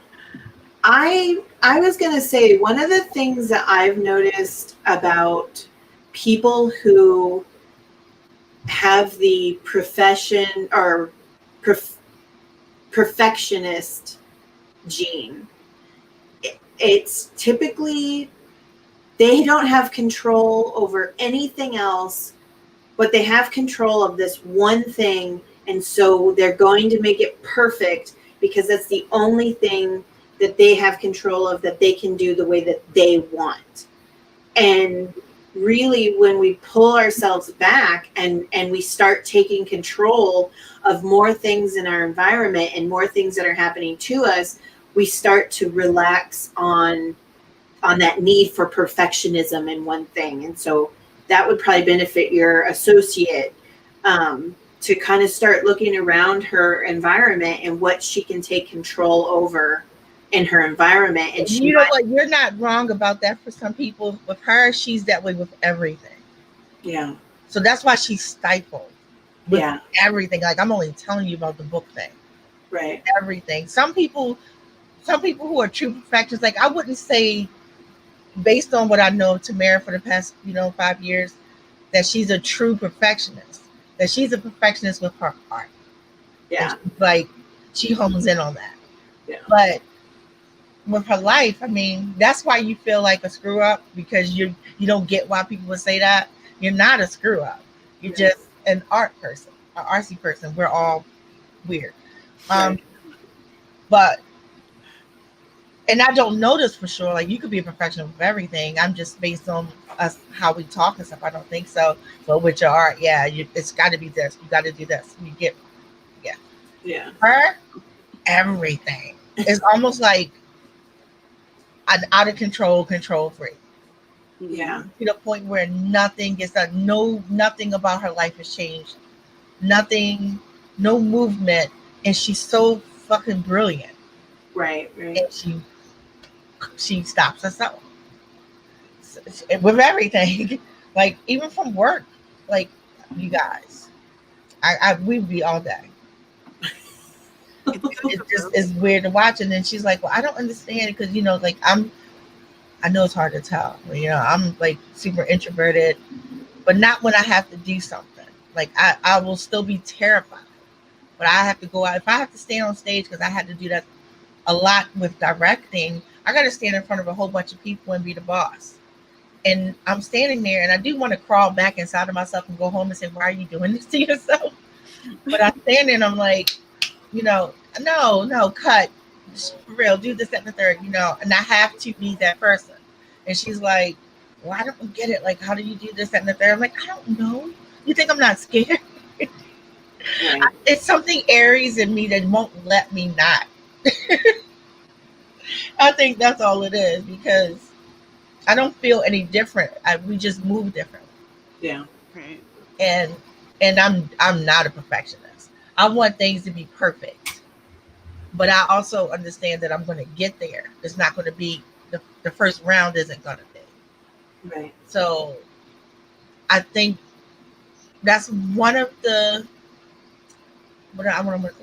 I was going to say, one of the things that I've noticed about people who have the profession or perfectionist gene, it's typically they don't have control over anything else, but they have control of this one thing, and so they're going to make it perfect because that's the only thing that they have control of, that they can do the way that they want. And really, when we pull ourselves back and we start taking control of more things in our environment and more things that are happening to us, we start to relax on that need for perfectionism in one thing. And so that would probably benefit your associate, to kind of start looking around her environment and what she can take control over in her environment. And you know what? You're not wrong about that. For some people, with her, she's that way with everything. Yeah. So that's why she's stifled with Yeah. everything. Like, I'm only telling you about the book thing. Right. Everything. Some people who are true perfectionists, like, I wouldn't say, based on what I know of Tamara for the past, 5 years, that she's a true perfectionist. That she's a perfectionist with her art. Yeah. Like, she hones in on that. Yeah. But with her life, I mean, that's why you feel like a screw up, because you don't get why people would say that. You're not a screw up. You're just an art person, an artsy person. We're all weird. Right. But and I don't know this for sure. Like, you could be a professional with everything. I'm just based on us how we talk and stuff. I don't think so. But with your art, yeah, it's got to be this. You got to do this. You get, Yeah. her, everything. It's almost like an out of control freak. Yeah. To the point where nothing gets done. Nothing about her life has changed. Nothing, no movement, and she's so fucking brilliant. Right. And she stops herself with everything. Like, even from work, like, you guys, we'd be all day. It's weird to watch. And then she's like, well, I don't understand, because like I know it's hard to tell. I'm like super introverted, but not when I have to do something. Like, I will still be terrified, but I have to go out. If I have to stand on stage, because I had to do that a lot with directing, I got to stand in front of a whole bunch of people and be the boss. And I'm standing there, and I do want to crawl back inside of myself and go home and say, why are you doing this to yourself? But I'm standing, I'm like, no, cut. For real, do this, that, and the third, and I have to be that person. And she's like, well, I don't get it. Like, how do you do this, that, and the third? I'm like, I don't know. You think I'm not scared? Right. It's something Aries in me that won't let me not. I think that's all it is, because I don't feel any different. We just move different. Yeah. Right. And I'm not a perfectionist. I want things to be perfect, but I also understand that I'm going to get there. It's not going to be the first round isn't going to be. Right. So I think that's one of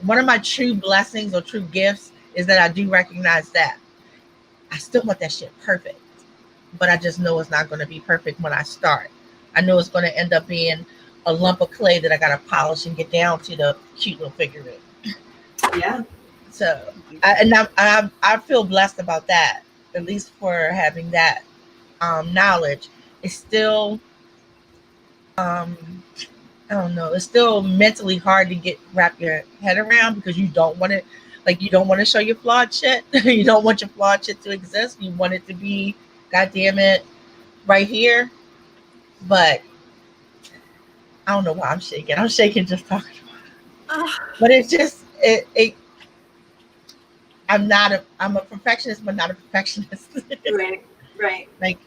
my true blessings or true gifts, is that I do recognize that I still want that shit perfect, but I just know it's not going to be perfect when I start. I know it's going to end up being a lump of clay that I got to polish and get down to the cute little figurine. Yeah. So, I feel blessed about that, at least for having that knowledge. It's still, I don't know, it's still mentally hard to wrap your head around, because you don't want it. Like, you don't want to show your flawed shit. You don't want your flawed shit to exist. You want it to be, God damn it, right here. But I don't know why I'm shaking. I'm shaking just talking about it. But it's just, I'm a perfectionist, but not a perfectionist. Right. Like,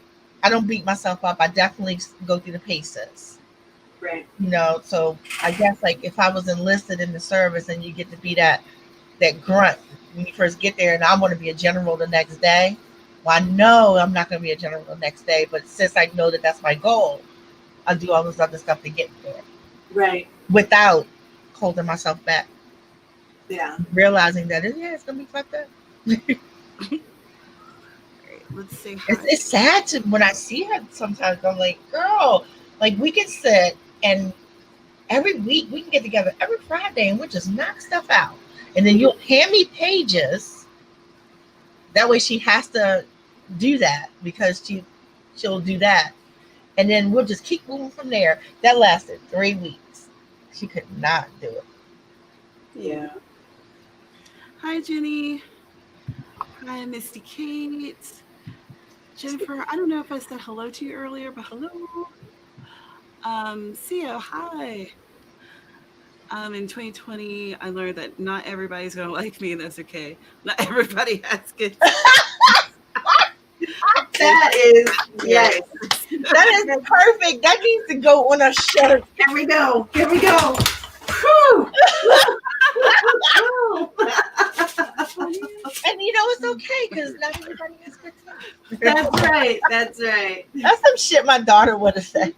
I don't beat myself up. I definitely go through the paces. Right. So I guess, like, if I was enlisted in the service and you get to be that grunt when you first get there, and I want to be a general the next day. Well, I know I'm not going to be a general the next day, but since I know that that's my goal, I'll do all this other stuff to get there. Right. Without holding myself back. Yeah. Realizing that it's going to be fucked up. Let's see. It's sad when I see her sometimes. I'm like, girl, like, we can sit and every week we can get together every Friday and we'll just knock stuff out. And then you'll hand me pages. That way she has to do that, because she'll do that. And then we'll just keep moving from there. That lasted 3 weeks. She could not do it. Yeah. Hi, Jenny. Hi, Misty Kate. Jennifer, I don't know if I said hello to you earlier, but hello. Sia, hi. In 2020, I learned that not everybody's going to like me, and that's okay. Not everybody has good. That is, yes. That is perfect. That needs to go on a shirt. Here we go. Whew. And it's okay, because not everybody has good time. That's right. That's some shit my daughter would have said.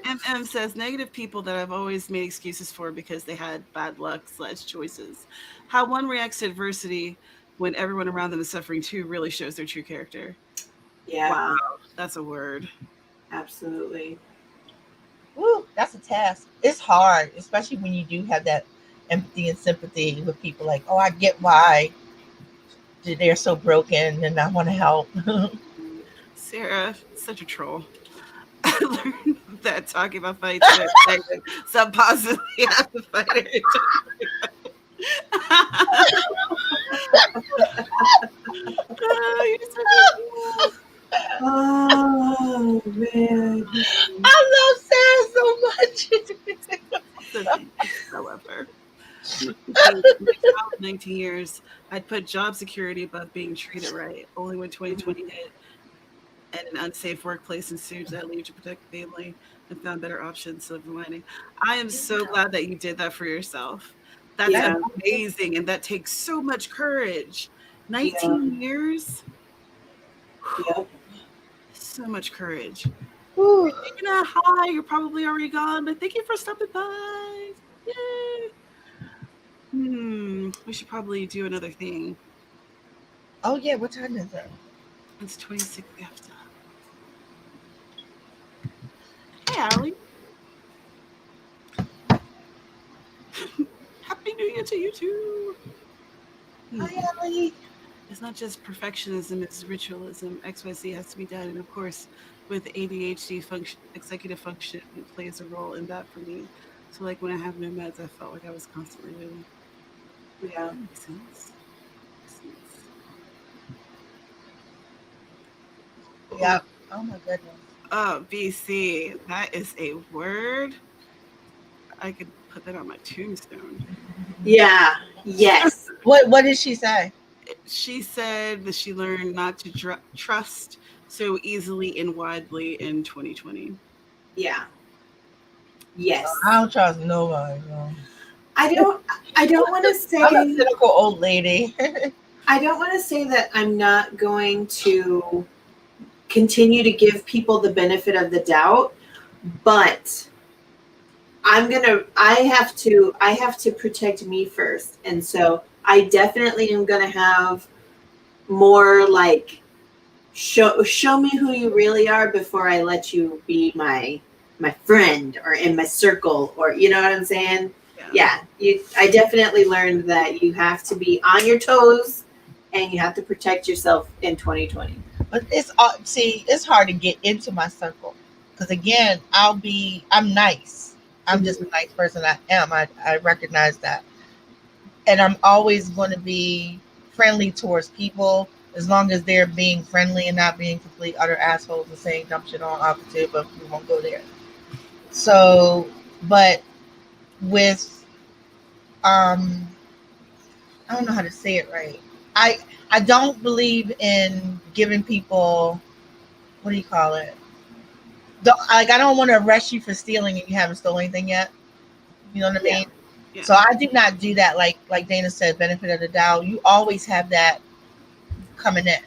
MM says, negative people that I've always made excuses for because they had bad luck / choices. How one reacts to adversity when everyone around them is suffering too really shows their true character. Yeah. Wow, that's a word. Absolutely. Woo, that's a task. It's hard, especially when you do have that empathy and sympathy with people. Like, oh, I get why they're so broken and I want to help. Sarah, such a troll. I learned that talking about fights some possibly have to fight her. Oh, you're such a troll. Oh man. I love Sarah so much. I love her. 19 years, I'd put job security above being treated right. Only when 2020 hit and an unsafe workplace ensued did I leave to protect the family and found better options. Silver lining. I am so glad that you did that for yourself. That's Yeah. amazing, and that takes so much courage. 19 years, Yep. so much courage. Whew. You're not high, you're probably already gone, but thank you for stopping by. Yay. We should probably do another thing. Oh yeah, what time is it? It's 26 after. Hey, Allie. Happy New Year to you too. Hi, Ellie. It's not just perfectionism, it's ritualism. XYZ has to be done. And of course, with ADHD function, executive function plays a role in that for me. So like when I have no meds, I felt like I was constantly doing. Yeah. Makes sense. Yeah. Oh my goodness. Oh, BC, that is a word. I could put that on my tombstone. Yeah. Yes. What did she say? She said that she learned not to trust so easily and widely in 2020. Yeah. Yes. I don't trust nobody. No. I don't want to say I'm a cynical old lady. I don't want to say that I'm not going to continue to give people the benefit of the doubt, but I have to protect me first. And so I definitely am going to have more like show me who you really are before I let you be my friend or in my circle, or you know what I'm saying? Yeah. I definitely learned that you have to be on your toes and you have to protect yourself in 2020. But it's hard to get into my circle because again, I'm nice. I'm just a nice person. I am. I recognize that, and I'm always going to be friendly towards people as long as they're being friendly and not being complete utter assholes and saying dumb shit on opposite. But we won't go there. So, but with I don't know how to say it right. I don't believe in giving people, what do you call it? I don't want to arrest you for stealing and you haven't stolen anything yet. You know what I mean? Yeah. So I do not do that. Like Dana said, benefit of the doubt. You always have that coming in.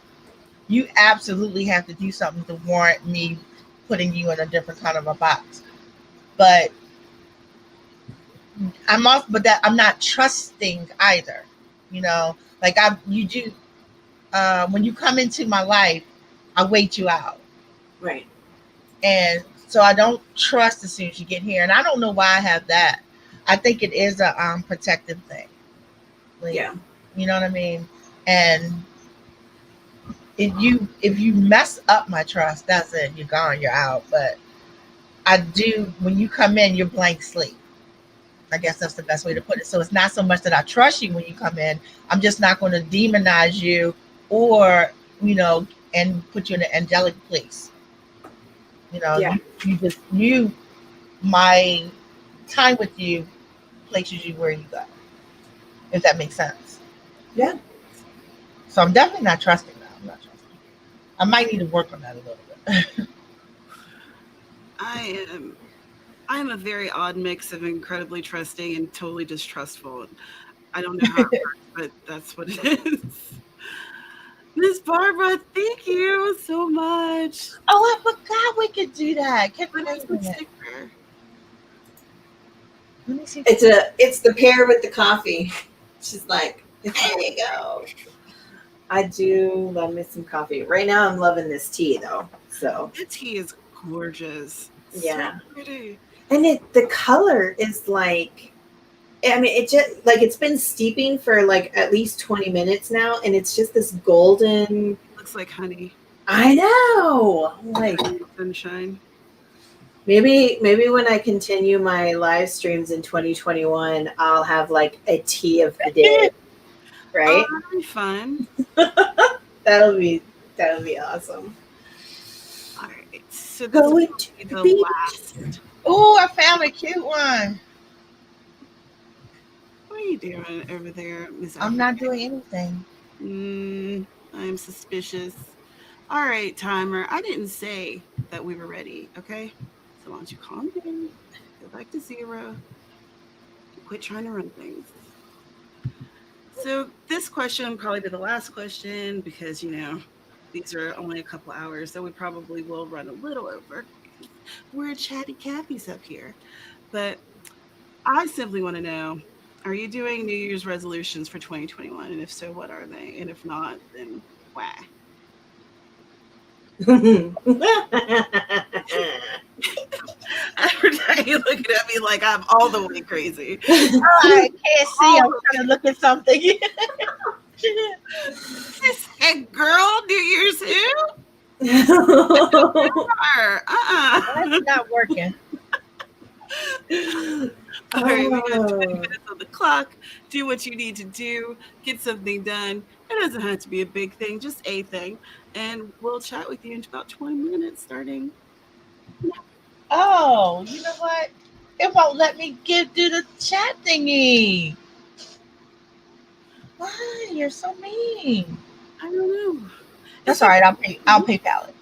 You absolutely have to do something to warrant me putting you in a different kind of a box. But I'm not trusting either. You know, like you do. When you come into my life, I wait you out. Right. And so I don't trust as soon as you get here. And I don't know why I have that. I think it is a protective thing. Like, Yeah. You know what I mean? And if you mess up my trust, that's it. You're gone. You're out. But I do, when you come in, you're blank slate. I guess that's the best way to put it. So it's not so much that I trust you when you come in. I'm just not going to demonize you or, and put you in an angelic place. Yeah. My time with you places you where you go, if that makes sense. Yeah. So I'm definitely not trusting that. I'm not trusting. I might need to work on that a little bit. I am a very odd mix of incredibly trusting and totally distrustful. I don't know how it works, but that's what it is. Miss Barbara, thank you so much. Oh, I forgot we could do that. Let me see. It's the pair with the coffee. She's like, there you go. I do love me some coffee. Right now I'm loving this tea though. So the tea is gorgeous. Yeah. So pretty. And the color is like, I mean, it just like it's been steeping for like at least 20 minutes now, and it's just this golden. Looks like honey. I know. I'm like Sunshine. maybe when I continue my live streams in 2021, I'll have like a tea of the day, right? Oh, that'll be fun. That'll be awesome. All right. So this Going will to be the the beach. last. Oh, I found a cute one. What are you doing over there, Miss? I'm not doing anything. I'm suspicious. All right, timer. I didn't say that we were ready, okay? So why don't you calm down, go back to 0, and quit trying to run things. So this question will probably be the last question because, these are only a couple hours, so we probably will run a little over. We're chatty Cathy's up here. But I simply want to know, are you doing New Year's resolutions for 2021? And if so, what are they? And if not, then why? Aphrodite, you looking at me like I'm all the way crazy. Oh, I can't see. I'm trying to look at something. Hey, girl, New Year's who? That's not working. All right, we got 20 minutes on the clock. Do what you need to do. Get something done. It doesn't have to be a big thing, just a thing. And we'll chat with you in about 20 minutes starting. Oh, you know what? It won't let me do the chat thingy. Why? You're so mean. I don't know. That's all right. I'll PayPal it.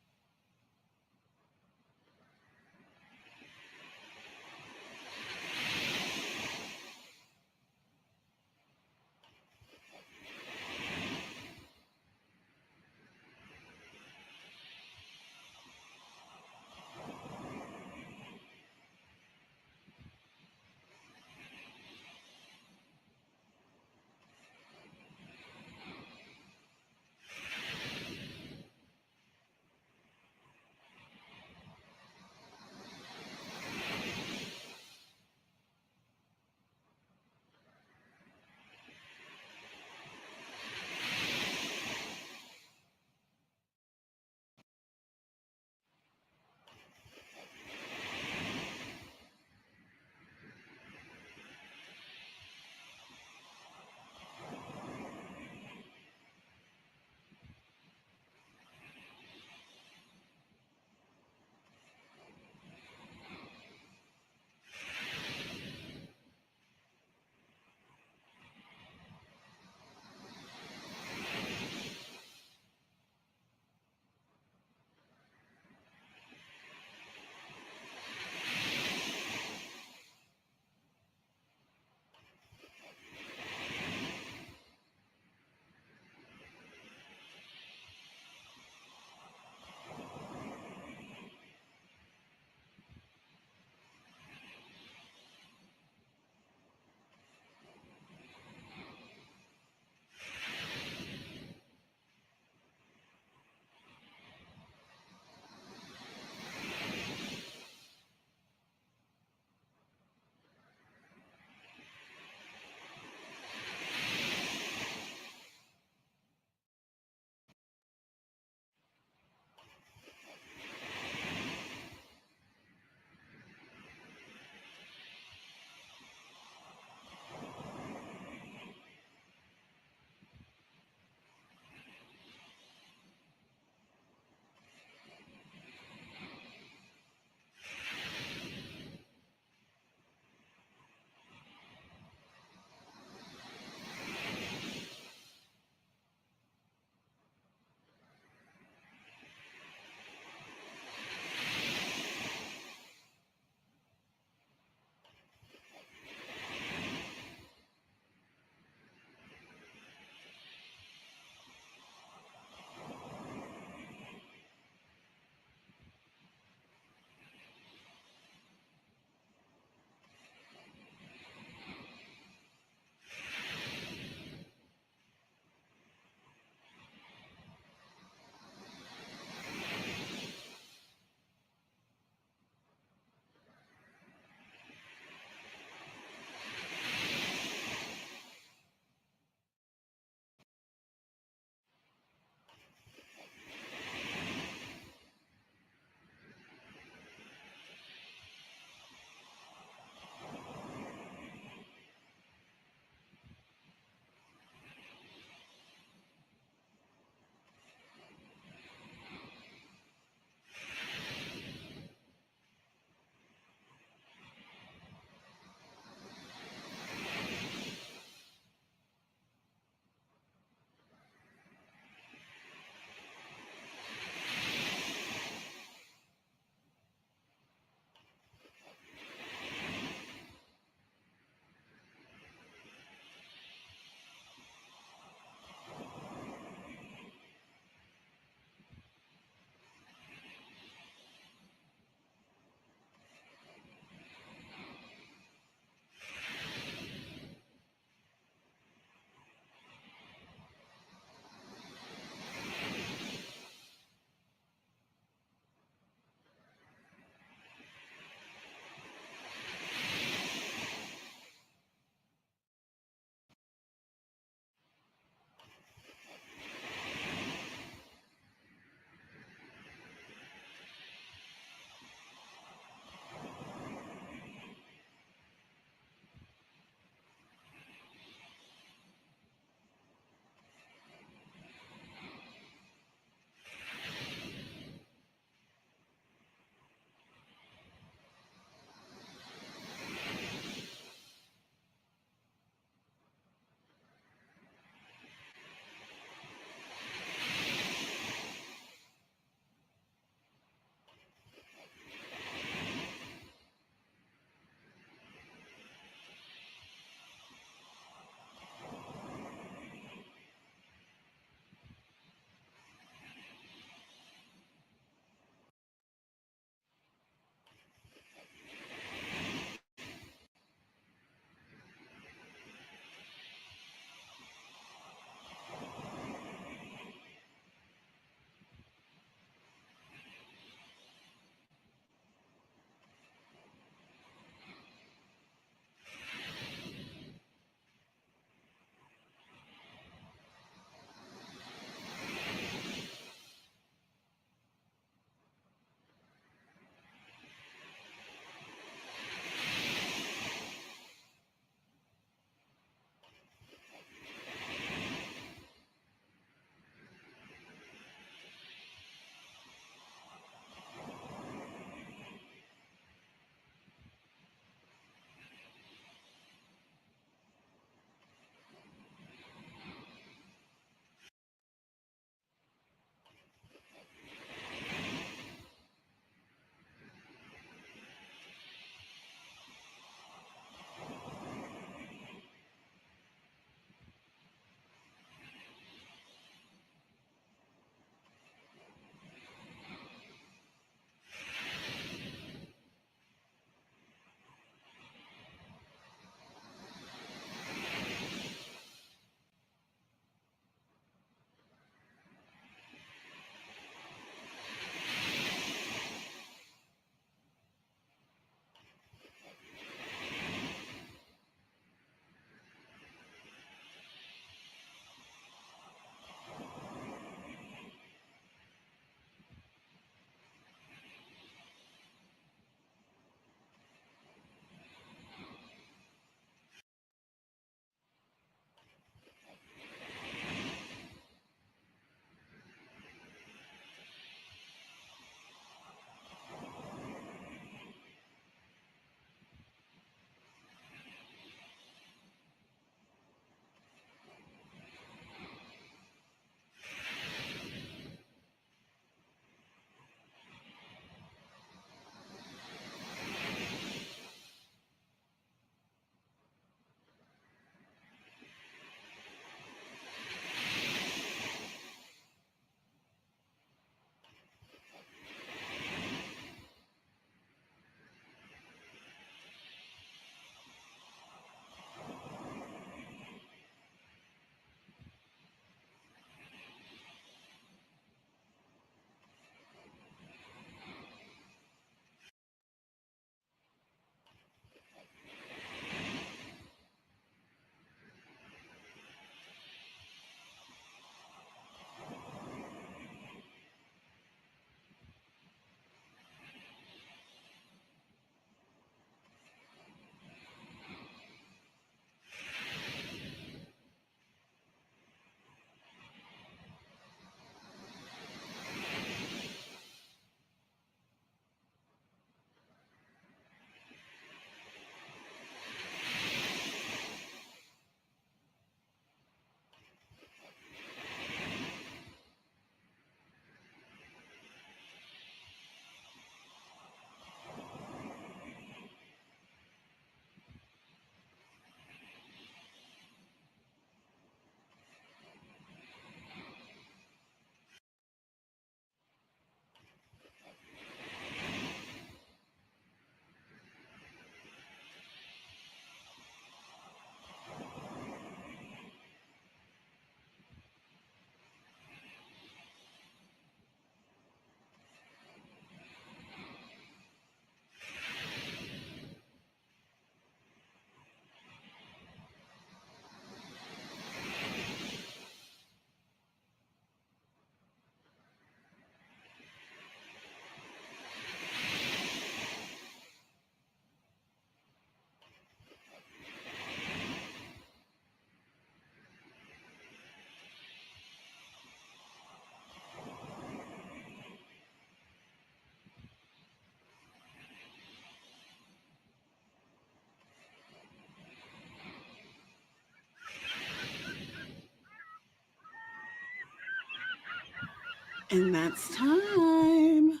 And that's time.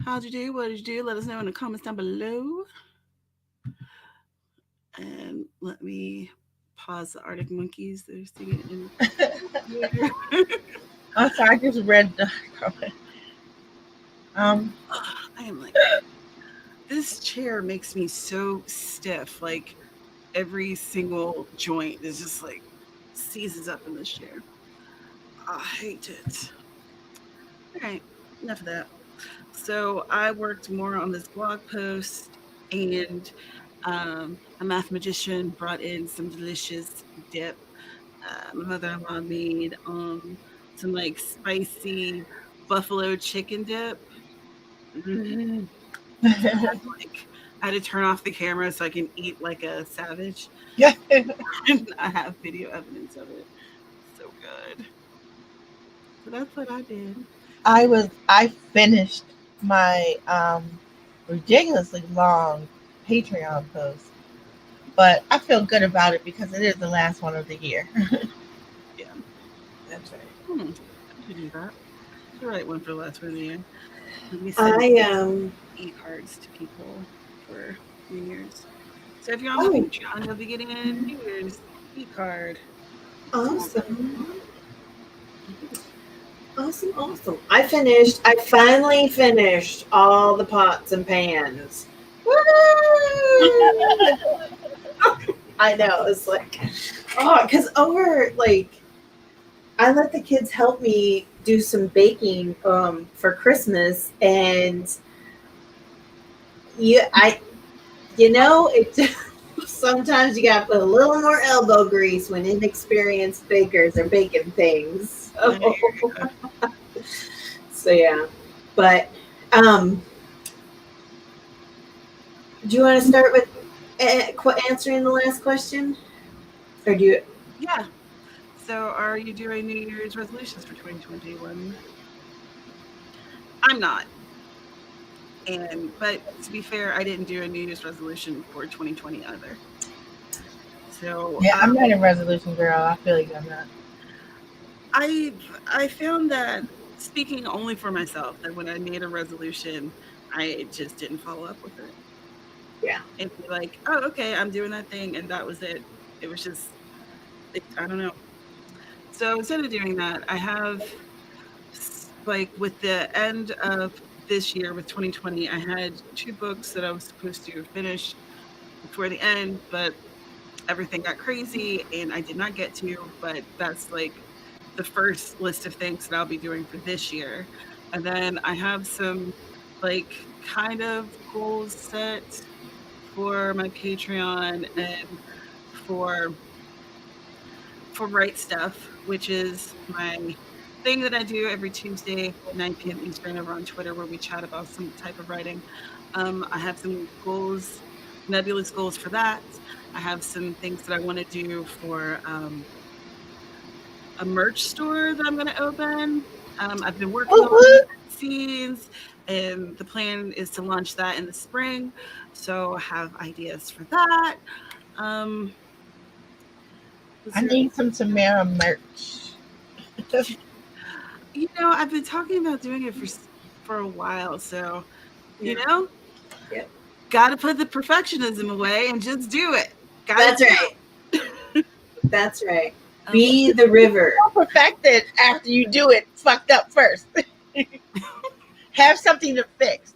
How'd you do? What did you do? Let us know in the comments down below. And let me pause the Arctic Monkeys. They're singing in here. I'm sorry, I just read the comment. I am like, this chair makes me so stiff. Like every single joint is just like seizes up in this chair. I hate it. All right, enough of that. So I worked more on this blog post, and a math magician brought in some delicious dip. My mother-in-law made some like spicy buffalo chicken dip. Mm. I had to turn off the camera so I can eat like a savage. Yeah. I have video evidence of it. So good. So that's what I did. I finished my ridiculously long Patreon post, but I feel good about it because it is the last one of the year. Yeah, that's right. I do that. The right one for the last one of the year. Let me send e-cards to people for New Year's. So if you're on the Patreon, you'll be getting a New Year's e-card. Awesome. Awesome. I finally finished all the pots and pans. Woo! I know, it's like, because I let the kids help me do some baking for Christmas, and sometimes you gotta put a little more elbow grease when inexperienced bakers are baking things. So yeah, but do you want to start with answering the last question, or do you? Yeah. So are you doing New Year's resolutions for 2021? I'm not. But to be fair, I didn't do a New Year's resolution for 2020 either. So yeah, I'm not a resolution girl. I feel like I'm not. I found that, speaking only for myself, that when I made a resolution, I just didn't follow up with it. Yeah. And be like, oh, okay, I'm doing that thing, and that was it. It was just, I don't know. So instead of doing that, I have, like, with the end of this year, with 2020, I had 2 books that I was supposed to finish before the end, but everything got crazy and I did not get to. But that's like the first list of things that I'll be doing for this year. And then I have some like kind of goals set for my Patreon and for Write Stuff, which is my thing that I do every Tuesday at 9 p.m. Eastern over on Twitter, where we chat about some type of writing. I have some goals, nebulous goals for that. I have some things that I want to do for a merch store that I'm going to open. I've been working on scenes, and the plan is to launch that in the spring. So I have ideas for that. I need some Tamara merch. I've been talking about doing it for a while. So, Yep. Got to put the perfectionism away and just do it. That's right. That's right. Be the river. Don't perfect it after you do it fucked up first. Have something to fix.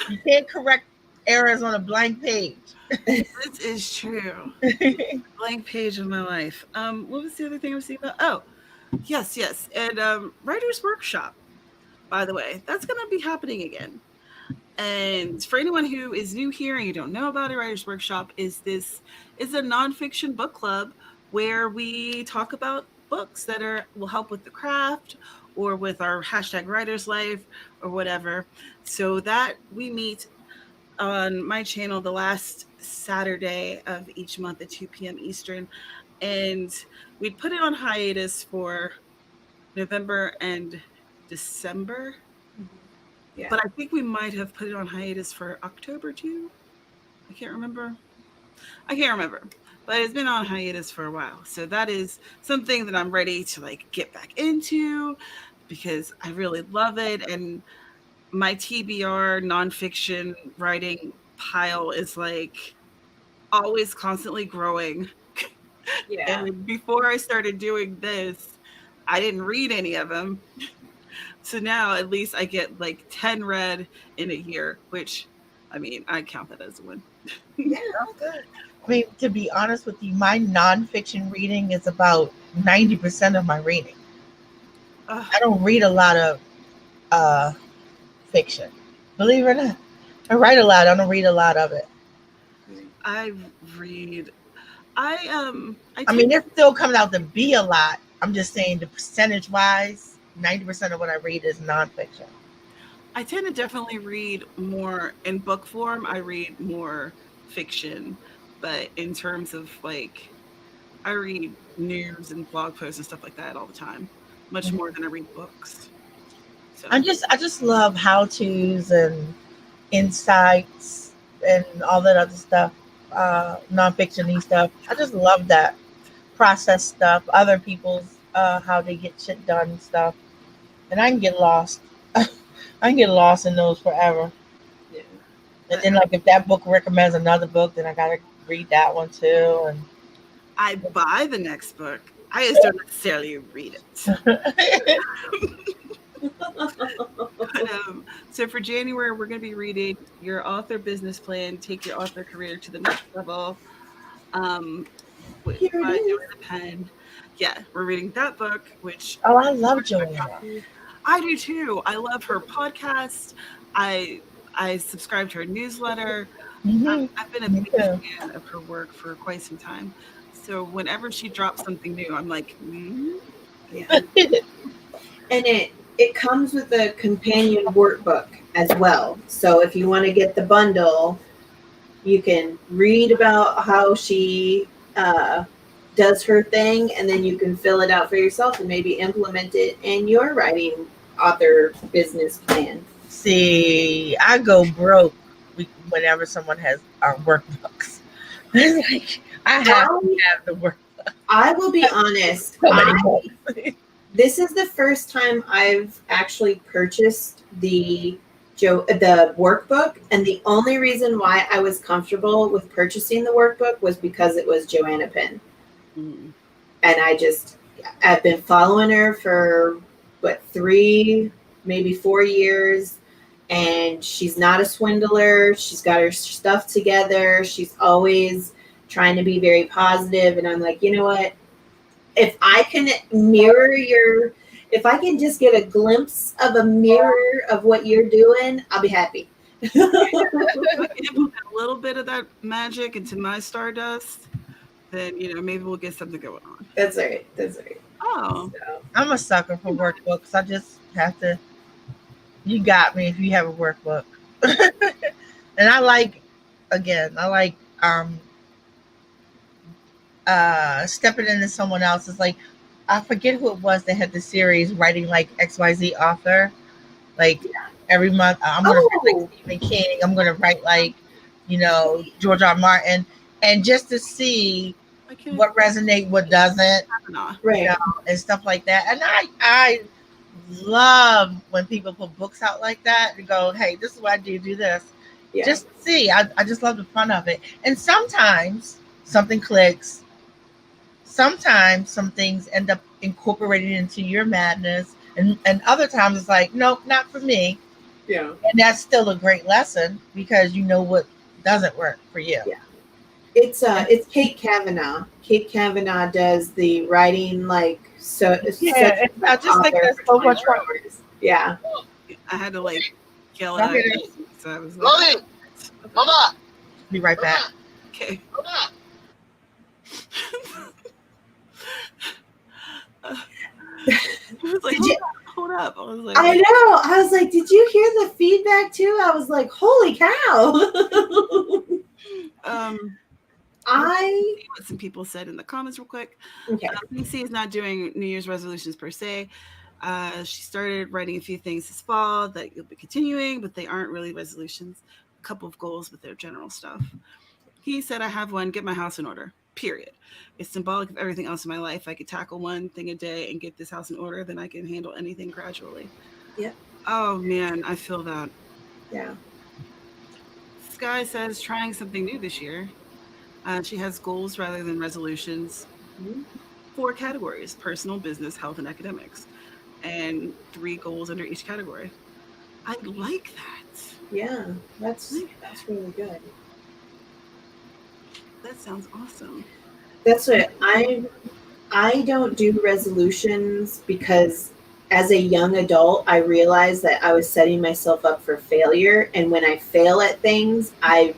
You can't correct errors on a blank page. This is true. Blank page of my life. What was the other thing I was thinking about? Oh, yes. And Writer's Workshop, by the way, that's going to be happening again. And for anyone who is new here and you don't know about it, Writer's Workshop is a nonfiction book club where we talk about books that will help with the craft or with our #writer's life or whatever. So that we meet on my channel the last Saturday of each month at 2 p.m. Eastern. And we put it on hiatus for November and December. Yeah. But I think we might have put it on hiatus for October too. I can't remember. But it's been on hiatus for a while. So that is something that I'm ready to like get back into. because I really love it. And my TBR nonfiction writing pile is like always constantly growing. Yeah. And before I started doing this, I didn't read any of them. So now at least I get like 10 read in a year, which I mean, I count that as a win. Yeah, that's good. I mean, to be honest with you, my nonfiction reading is about 90% of my reading. I don't read a lot of fiction. Believe it or not. I write a lot. I don't read a lot of it. I read. I I mean, it's still coming out to be a lot. I'm just saying the percentage wise, 90% of what I read is nonfiction. I tend to definitely read more in book form. I read more fiction, but in terms of like, I read news and blog posts and stuff like that all the time, much more than I read books. So I just love how to's and insights and all that other stuff, nonfiction-y stuff. I just love that process stuff, other people's how they get shit done and stuff. And I can get lost. I can get lost in those forever. Yeah. And then like if that book recommends another book, then I gotta read that one too. And I buy the next book. I just don't necessarily read it. So for January, we're going to be reading Your Author Business Plan, Take Your Author Career to the Next Level. By Here it is. Joanna Penn. Yeah, we're reading that book, which oh, I love Joanna. I do too. I love her podcast. I subscribe to her newsletter. Mhm. I've been a Me big too. fan of her work for quite some time. So whenever she drops something new, I'm like, Yeah. And it comes with a companion workbook as well. So if you want to get the bundle, you can read about how she does her thing, and then you can fill it out for yourself and maybe implement it in your writing author business plan. See, I go broke whenever someone has our workbooks. It's like I have to have the work. I will be honest. So many books. This is the first time I've actually purchased the workbook, and the only reason why I was comfortable with purchasing the workbook was because it was Joanna Penn. Mm. And I've been following her for 3, maybe 4 years, and she's not a swindler. She's got her stuff together. She's always trying to be very positive, and I'm like, you know what? If I can if I can just get a glimpse of a mirror of what you're doing, I'll be happy. If I can implement a little bit of that magic into my Stardust, then maybe we'll get something going on. That's right. Oh, So, I'm a sucker for workbooks. I just have to. You got me if you have a workbook. And I like stepping into someone else's. Like I forget who it was that had the series writing like XYZ author. Like every month, I'm gonna write like Stephen King. I'm gonna write like George R. R. Martin, and just to see what resonates, what doesn't, right. and stuff like that. And I love when people put books out like that and go, hey, this is what I do this. Yeah. Just see. I just love the fun of it. And sometimes something clicks. Sometimes some things end up incorporated into your madness. And other times it's like, nope, not for me. Yeah. And that's still a great lesson because you know what doesn't work for you. Yeah. It's Kate Kavanaugh. Kate Kavanaugh does the writing I just think that's so much fun. Yeah. I had to kill it. So I was Lily, Mama, Be right back. Okay. Mama. It was hold up. I was like, I know. I was like, did you hear the feedback too? I was like, holy cow. see what some people said in the comments real quick. Okay. Lucy is not doing New Year's resolutions per se. She started writing a few things this fall that you'll be continuing, but they aren't really resolutions. A couple of goals, but they're general stuff. He said, I have one, get my house in order. period. It's symbolic of everything else in my life. I could tackle one thing a day and get this house in order, then I can handle anything gradually. Yeah. Oh man, I feel that. Yeah. Skye says trying something new this year. She has goals rather than resolutions. Mhm. 4 categories: personal, business, health, and academics, and 3 goals under each category. I like that. Yeah. That's really good. That sounds awesome. That's what I don't do resolutions because as a young adult, I realized that I was setting myself up for failure. And when I fail at things, I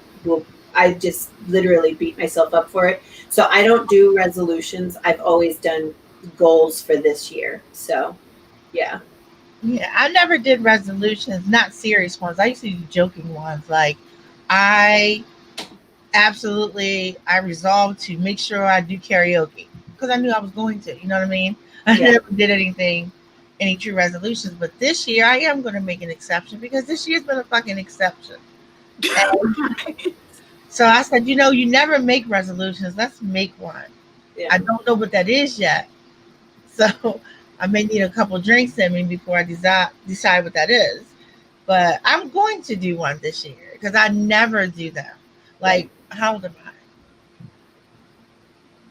just literally beat myself up for it. So I don't do resolutions. I've always done goals for this year. So yeah. Yeah, I never did resolutions, not serious ones. I used to do joking ones. Like I I resolved to make sure I do karaoke because I knew I was going to. You know what I mean? I Yeah. never did any true resolutions, but this year I am going to make an exception because this year's been a fucking exception. And so I said, you never make resolutions. Let's make one. Yeah. I don't know what that is yet, so I may need a couple drinks in me before I decide what that is. But I'm going to do one this year because I never do them. Like, how old am I?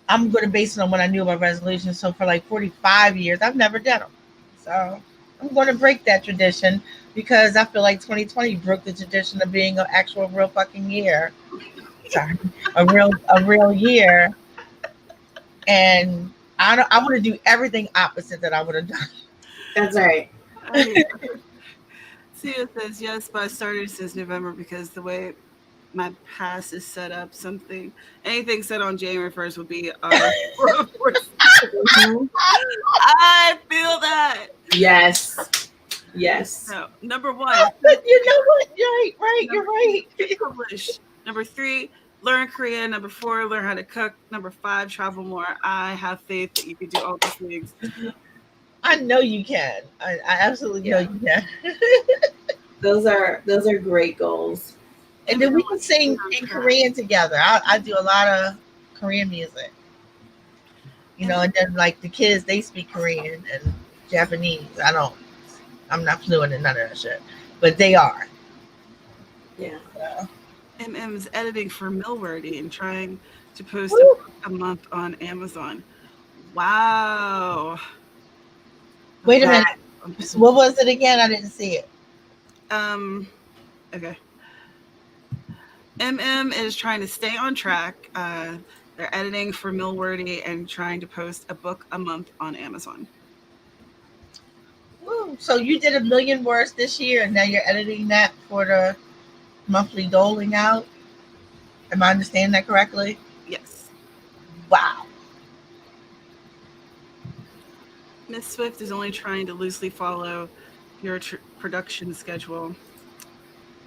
I'm going to base it on what I knew about resolutions. So for like 45 years, I've never done them. So I'm going to break that tradition because I feel like 2020 broke the tradition of being an actual real fucking year. Sorry, a real year. And I want to do everything opposite that I would have done. That's all right. Sia says yes, but I started since November because the way my pass is set up, anything said on January 1st would be I feel that. Yes. So, number 1. But you know what? You're right. Publish. Number 3, learn Korean. Number 4, learn how to cook. Number 5, travel more. I have faith that you can do all these things. I know you can. I absolutely know you can. Those are great goals. And then we can sing in Korean together. I do a lot of Korean music. And then like the kids, they speak Korean and Japanese. I'm not fluent in none of that shit. But they are. Yeah. MM's editing for Millwordy and trying to post a month on Amazon. Wow. Wait a minute. What was it again? I didn't see it. Okay. MM is trying to stay on track. They're editing for Millwordy and trying to post a book a month on Amazon. Woo. So you did 1 million words this year, and now you're editing that for the monthly doling out. Am I understanding that correctly? Yes. Wow. Miss Swift is only trying to loosely follow your production schedule.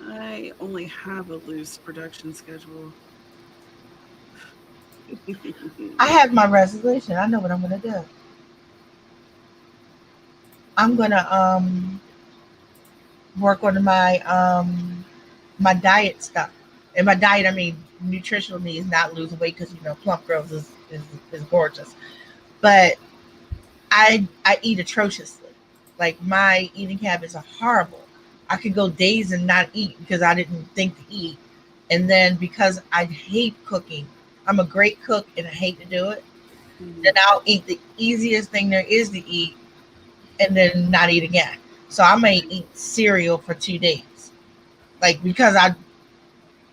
I only have a loose production schedule. I have my resolution. I know what I'm going to do. I'm going to work on my diet stuff. And my diet, I mean, nutritional needs, not lose weight because, plump girls is gorgeous. But I eat atrociously. Like my eating habits are horrible. I could go days and not eat because I didn't think to eat. And then because I hate cooking, I'm a great cook and I hate to do it. Then I'll eat the easiest thing there is to eat and then not eat again. So I may eat cereal for 2 days. Like because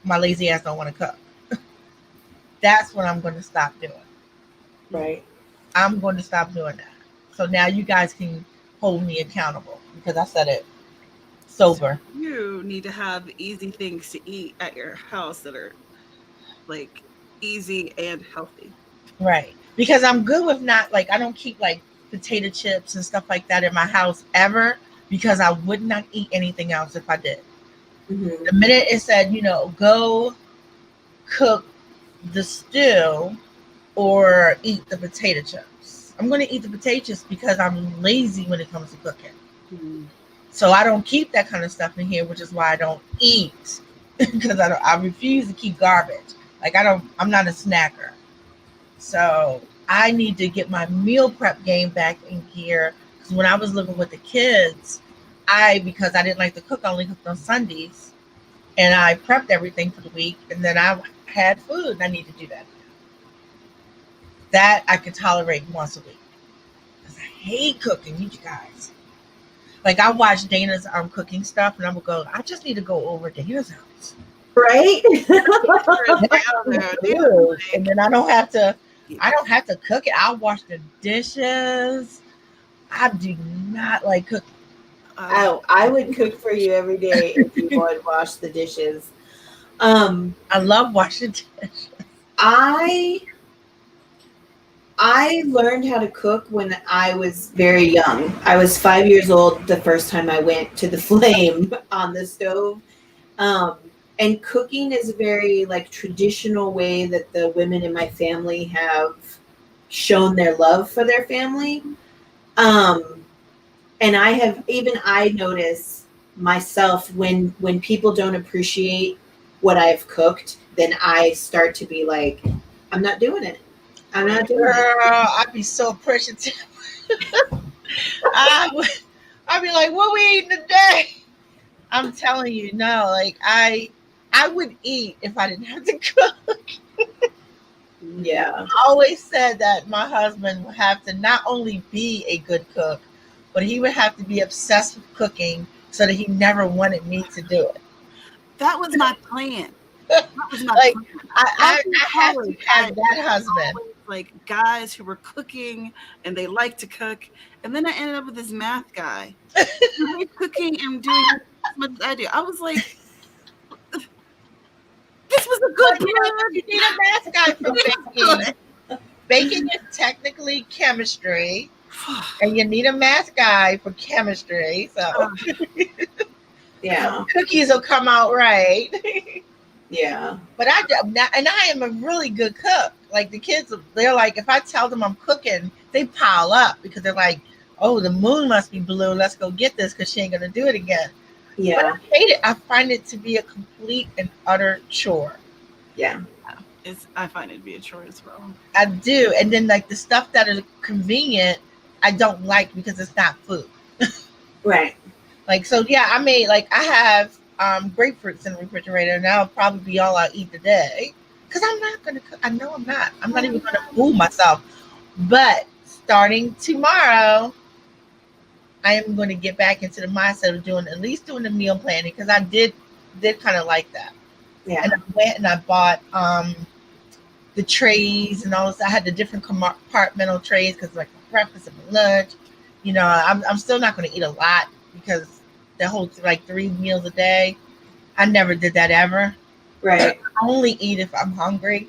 my lazy ass don't want to cook. That's what I'm going to stop doing. Right. I'm going to stop doing that. So now you guys can hold me accountable because I said it sober. So you need to have easy things to eat at your house that are like easy and healthy. Right. Because I'm good with not I don't keep like potato chips and stuff like that in my house ever because I would not eat anything else if I did. Mm-hmm. The minute it said, go cook the stew or eat the potato chips, I'm going to eat the potato chips because I'm lazy when it comes to cooking. Mm-hmm. So I don't keep that kind of stuff in here, which is why I don't eat because I refuse to keep garbage. Like I'm not a snacker. So I need to get my meal prep game back in gear. Because when I was living with the kids, because I didn't like to cook, I only cooked on Sundays. And I prepped everything for the week. And then I had food. And I need to do that. That I can tolerate once a week. Because I hate cooking, you guys. Like I watch Dana's cooking stuff and I'm going to go, I just need to go over to Dana's house. Right? And then I don't have to cook it. I'll wash the dishes. I do not like cooking. I would cook for you every day if you would wash the dishes. I love washing dishes. I learned how to cook when I was very young. I was 5 years old the first time I went to the flame on the stove. And cooking is a very like traditional way that the women in my family have shown their love for their family. And I notice myself when people don't appreciate what I've cooked, then I start to be like, I'm not doing it. I'm not doing it. I'd be so appreciative. I'd be like, what we eating today? I'm telling you, no, like I would eat if I didn't have to cook. Yeah. I always said that my husband would have to not only be a good cook, but he would have to be obsessed with cooking so that he never wanted me to do it. That was my plan. That was my Like, plan. I have to have that husband. Like guys who were cooking and they like to cook. And then I ended up with this math guy who's cooking and doing as much as I do. I was like, this was a good plan. You need a math guy for baking. Baking is technically chemistry, and you need a math guy for chemistry. So Yeah. cookies will come out right. Yeah. But I am a really good cook. Like the kids, they're like, if I tell them I'm cooking, they pile up because they're like, oh, the moon must be blue. Let's go get this because she ain't gonna do it again. Yeah. But I hate it. I find it to be a complete and utter chore. Yeah. I find it to be a chore as well. I do. And then like the stuff that is convenient, I don't like because it's not food. Right. Like, so yeah, I have grapefruits in the refrigerator and that'll probably be all I'll eat today. Because I'm not going to cook. I know I'm not. I'm not even going to fool myself. But starting tomorrow, I am going to get back into the mindset of doing the meal planning because I did kind of like that. Yeah. And I went and I bought the trays and all this. I had the different compartmental trays because like my breakfast and my lunch. You know, I'm still not going to eat a lot because the whole like 3 meals a day. I never did that ever. Right. I only eat if I'm hungry.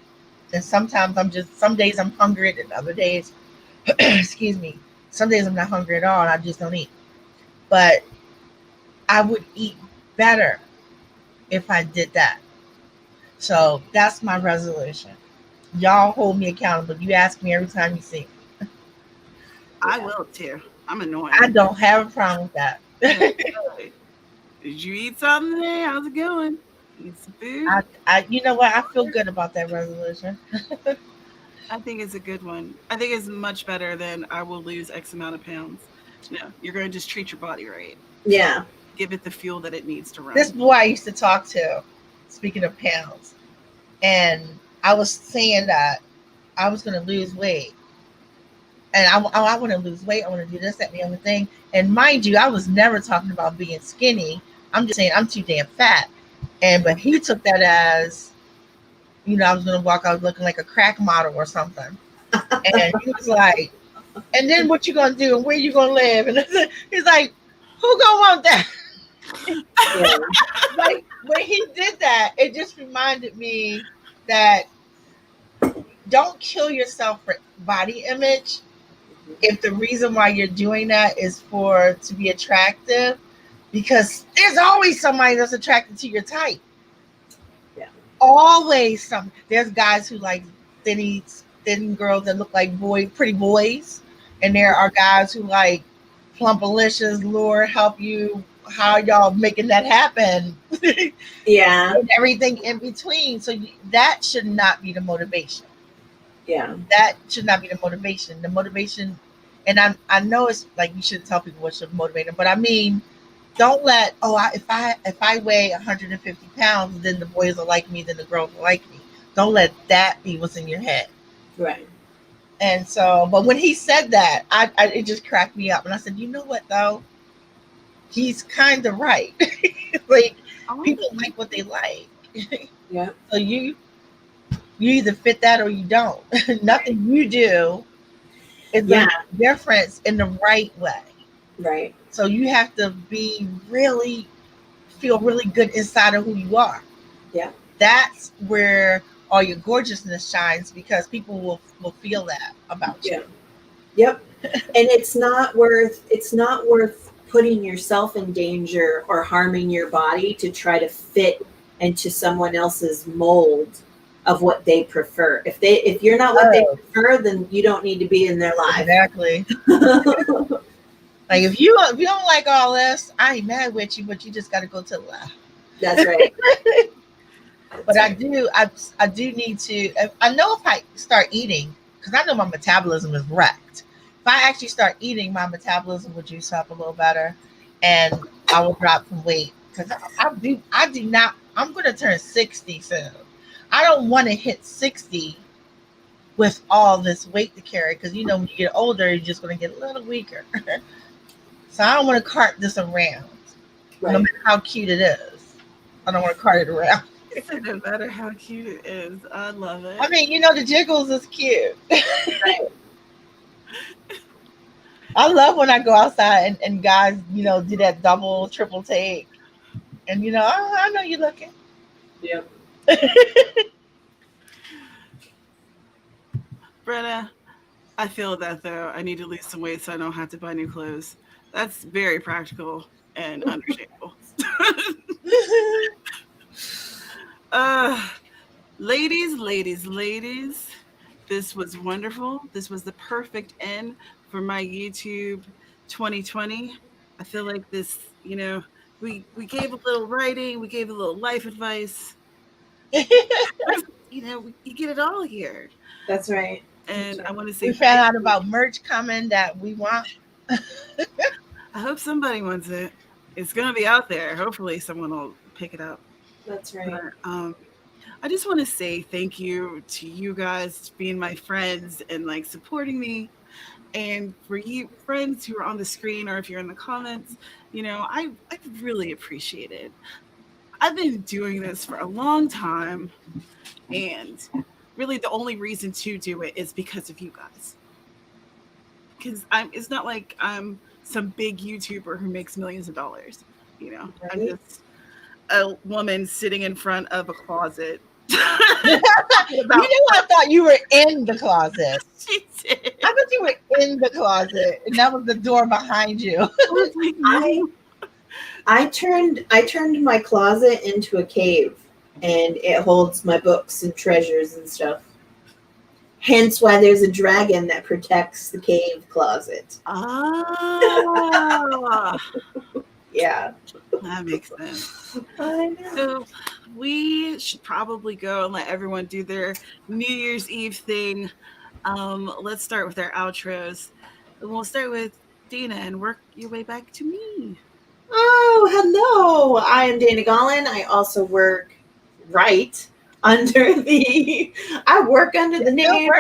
And sometimes some days I'm hungry and other days, excuse me, some days I'm not hungry at all and I just don't eat. But I would eat better if I did that. So that's my resolution. Y'all hold me accountable. You ask me every time you see me. I will too. I'm annoying. I don't have a problem with that. Did you eat something today? How's it going? Eat some food? You know what? I feel good about that resolution. I think it's a good one. I think it's much better than I will lose X amount of pounds. No, you're going to just treat your body right. Yeah. Give it the fuel that it needs to run. This boy I used to talk to, speaking of pounds, and I was saying that I was going to lose weight. And I want to lose weight. I want to do this, that, and the other thing. And mind you, I was never talking about being skinny. I'm just saying I'm too damn fat. But he took that as, you know, I was going to walk out looking like a crack model or something. And he was like, and then what you going to do and where you going to live? And he's like, who going to want that? Yeah. Like when he did that, it just reminded me that don't kill yourself for body image. If the reason why you're doing that is to be attractive, because there's always somebody that's attracted to your type. Yeah. Always some. There's guys who like thin girls that look like pretty boys, and there are guys who like plumpalicious. Lord help you, how y'all making that happen? Yeah. And everything in between. So that should not be the motivation. Yeah. That should not be the motivation. The motivation, and I know it's like you shouldn't tell people what should motivate them, but I mean, don't let if I weigh 150 pounds, then the boys will like me, then the girls will like me. Don't let that be what's in your head. Right. And so, but when he said that, it just cracked me up, and I said, you know what though, he's kind of right. Like people like what they like. Yeah. So you either fit that or you don't. Nothing you do is going to make a difference in the right way. Right. So you have to feel really good inside of who you are. Yeah. That's where all your gorgeousness shines, because people will feel that about you. Yep. And it's not worth putting yourself in danger or harming your body to try to fit into someone else's mold of what they prefer. If you're not what they prefer, then you don't need to be in their life. Exactly. Like if you don't like all this, I ain't mad with you, but you just got to go to the left. That's right. But I do need to. I know if I start eating, because I know my metabolism is wrecked. If I actually start eating, my metabolism will juice up a little better, and I will drop some weight. Because I do not. I'm going to turn 60 soon. I don't want to hit 60 with all this weight to carry, because when you get older, you're just going to get a little weaker. So I don't want to cart this around, no matter how cute it is. I don't want to cart it around. No matter how cute it is, I love it. I mean, the jiggles is cute. I love when I go outside and guys, do that double, triple take, and I know you're looking. Yep. Brenna, I feel that though. I need to lose some weight so I don't have to buy new clothes. That's very practical and understandable. Ladies, this was wonderful. This was the perfect end for my YouTube 2020. I feel like this, we gave a little writing, we gave a little life advice. You get it all here. That's right. And I want to say we found out about merch coming that we want. I hope somebody wants it. It's going to be out there. Hopefully someone will pick it up. That's right. But, I just want to say thank you to you guys being my friends and supporting me. And for you friends who are on the screen, or if you're in the comments, I really appreciate it. I've been doing this for a long time, and really the only reason to do it is because of you guys. Because it's not like I'm some big YouTuber who makes millions of dollars. Right. I'm just a woman sitting in front of a closet. I thought you were in the closet. She did. I thought you were in the closet, and that was the door behind you. I turned my closet into a cave, and it holds my books and treasures and stuff. Hence why there's a dragon that protects the cave closet. Ah. Yeah. That makes sense. I know. So we should probably go and let everyone do their New Year's Eve thing. Let's start with our outros. And we'll start with Dana and work your way back to me. Oh, hello. I am Dana Gollin. I also work under the name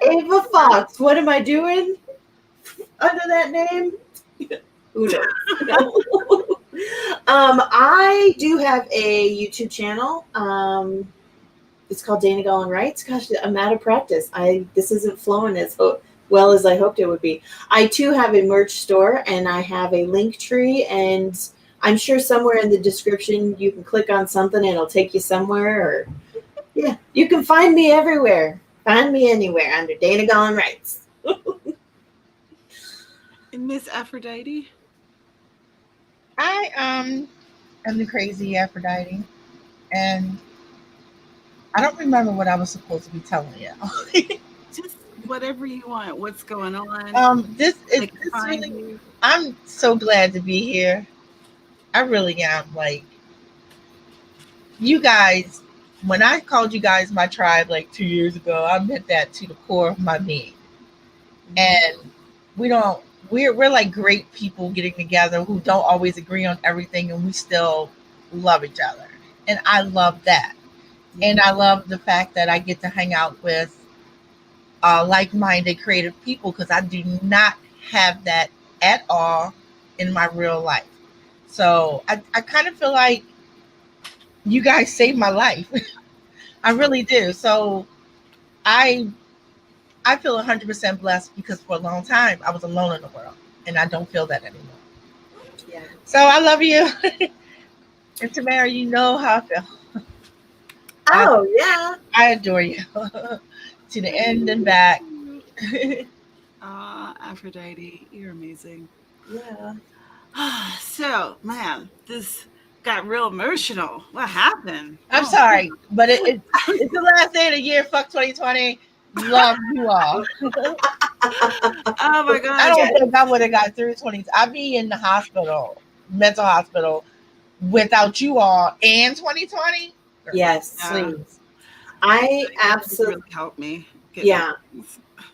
Ava Fox. What am I doing under that name? Who knows? I do have a YouTube channel. It's called Dana Gollin Writes. Gosh, I'm out of practice. This isn't flowing as well as I hoped it would be. I too have a merch store, and I have a link tree, and I'm sure somewhere in the description you can click on something and it'll take you somewhere. Or yeah, you can find me everywhere. Find me anywhere under Dana Gollin Writes. And Miss Aphrodite. I am the crazy Aphrodite, and I don't remember what I was supposed to be telling you. Just whatever you want. What's going on? This really. I'm so glad to be here. I really am. You guys when I called you guys my tribe like 2 years ago, I meant that to the core of my being. And we're like great people getting together who don't always agree on everything, and we still love each other. And I love that. And I love the fact that I get to hang out with like-minded creative people, because I do not have that at all in my real life. So I kind of feel like you guys saved my life. I really do. So I feel 100% blessed, because for a long time I was alone in the world, and I don't feel that anymore. Yeah. So I love you. And Tamara, you know how I feel. Oh, yeah. I adore you. To the end and back. Aphrodite, you're amazing. Yeah. So, man, this got real emotional. What happened? I'm sorry, but it's the last day of the year. Fuck 2020. Love you all. Oh my god. I don't think I would have got through 20. I'd be in the hospital, mental hospital, without you all and 2020. Yes. Please. I Really absolutely helped me. Yeah.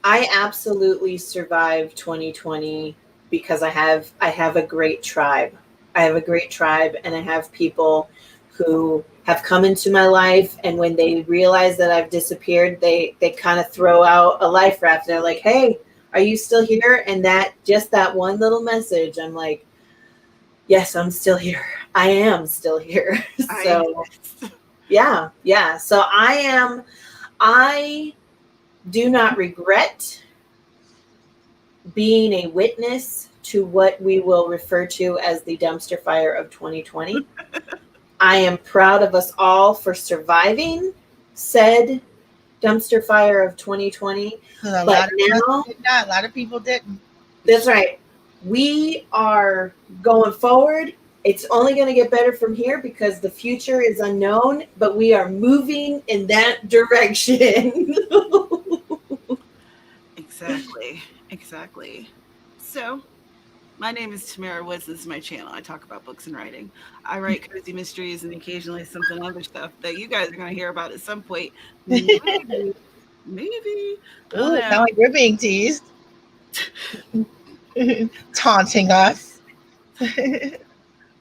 I absolutely survived 2020 because I have a great tribe. I have a great tribe, and I have people who have come into my life, and when they realize that I've disappeared, they kind of throw out a life raft. They're like, "Hey, are you still here?" And that one little message, I'm like, "Yes, I'm still here. I am still here." So yeah. So I do not regret being a witness to what we will refer to as the dumpster fire of 2020. I am proud of us all for surviving said dumpster fire of 2020. A But now, a lot of people didn't. that's right. We are going forward. It's only going to get better from here because the future is unknown, but we are moving in that direction. Exactly. So, my name is Tamara Woods. This is my channel. I talk about books and writing. I write cozy mysteries and occasionally something other stuff that you guys are going to hear about at some point. Maybe. Ooh, sound like we're being teased. Taunting us.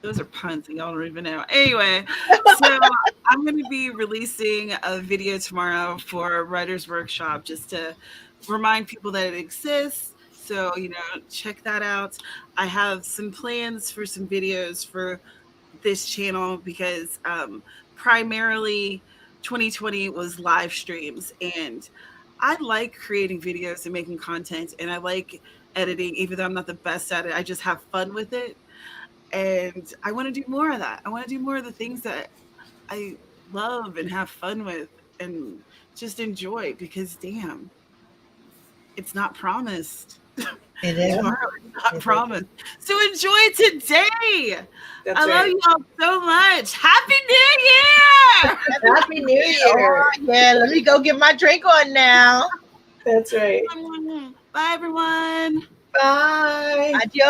Those are puns and y'all don't even know. Anyway, so I'm going to be releasing a video tomorrow for a writer's workshop just to remind people that it exists. So, check that out. I have some plans for some videos for this channel because primarily 2020 was live streams, and I like creating videos and making content, and I like editing, even though I'm not the best at it. I just have fun with it. And I want to do more of that. I want to do more of the things that I love and have fun with and just enjoy, because damn, it's not promised. It is. Tomorrow is not promised. So enjoy today. That's I love right. you all so much. Happy New Year! Happy New Year. Oh, yeah, let me go get my drink on now. That's right. Bye, everyone. Bye. Adios.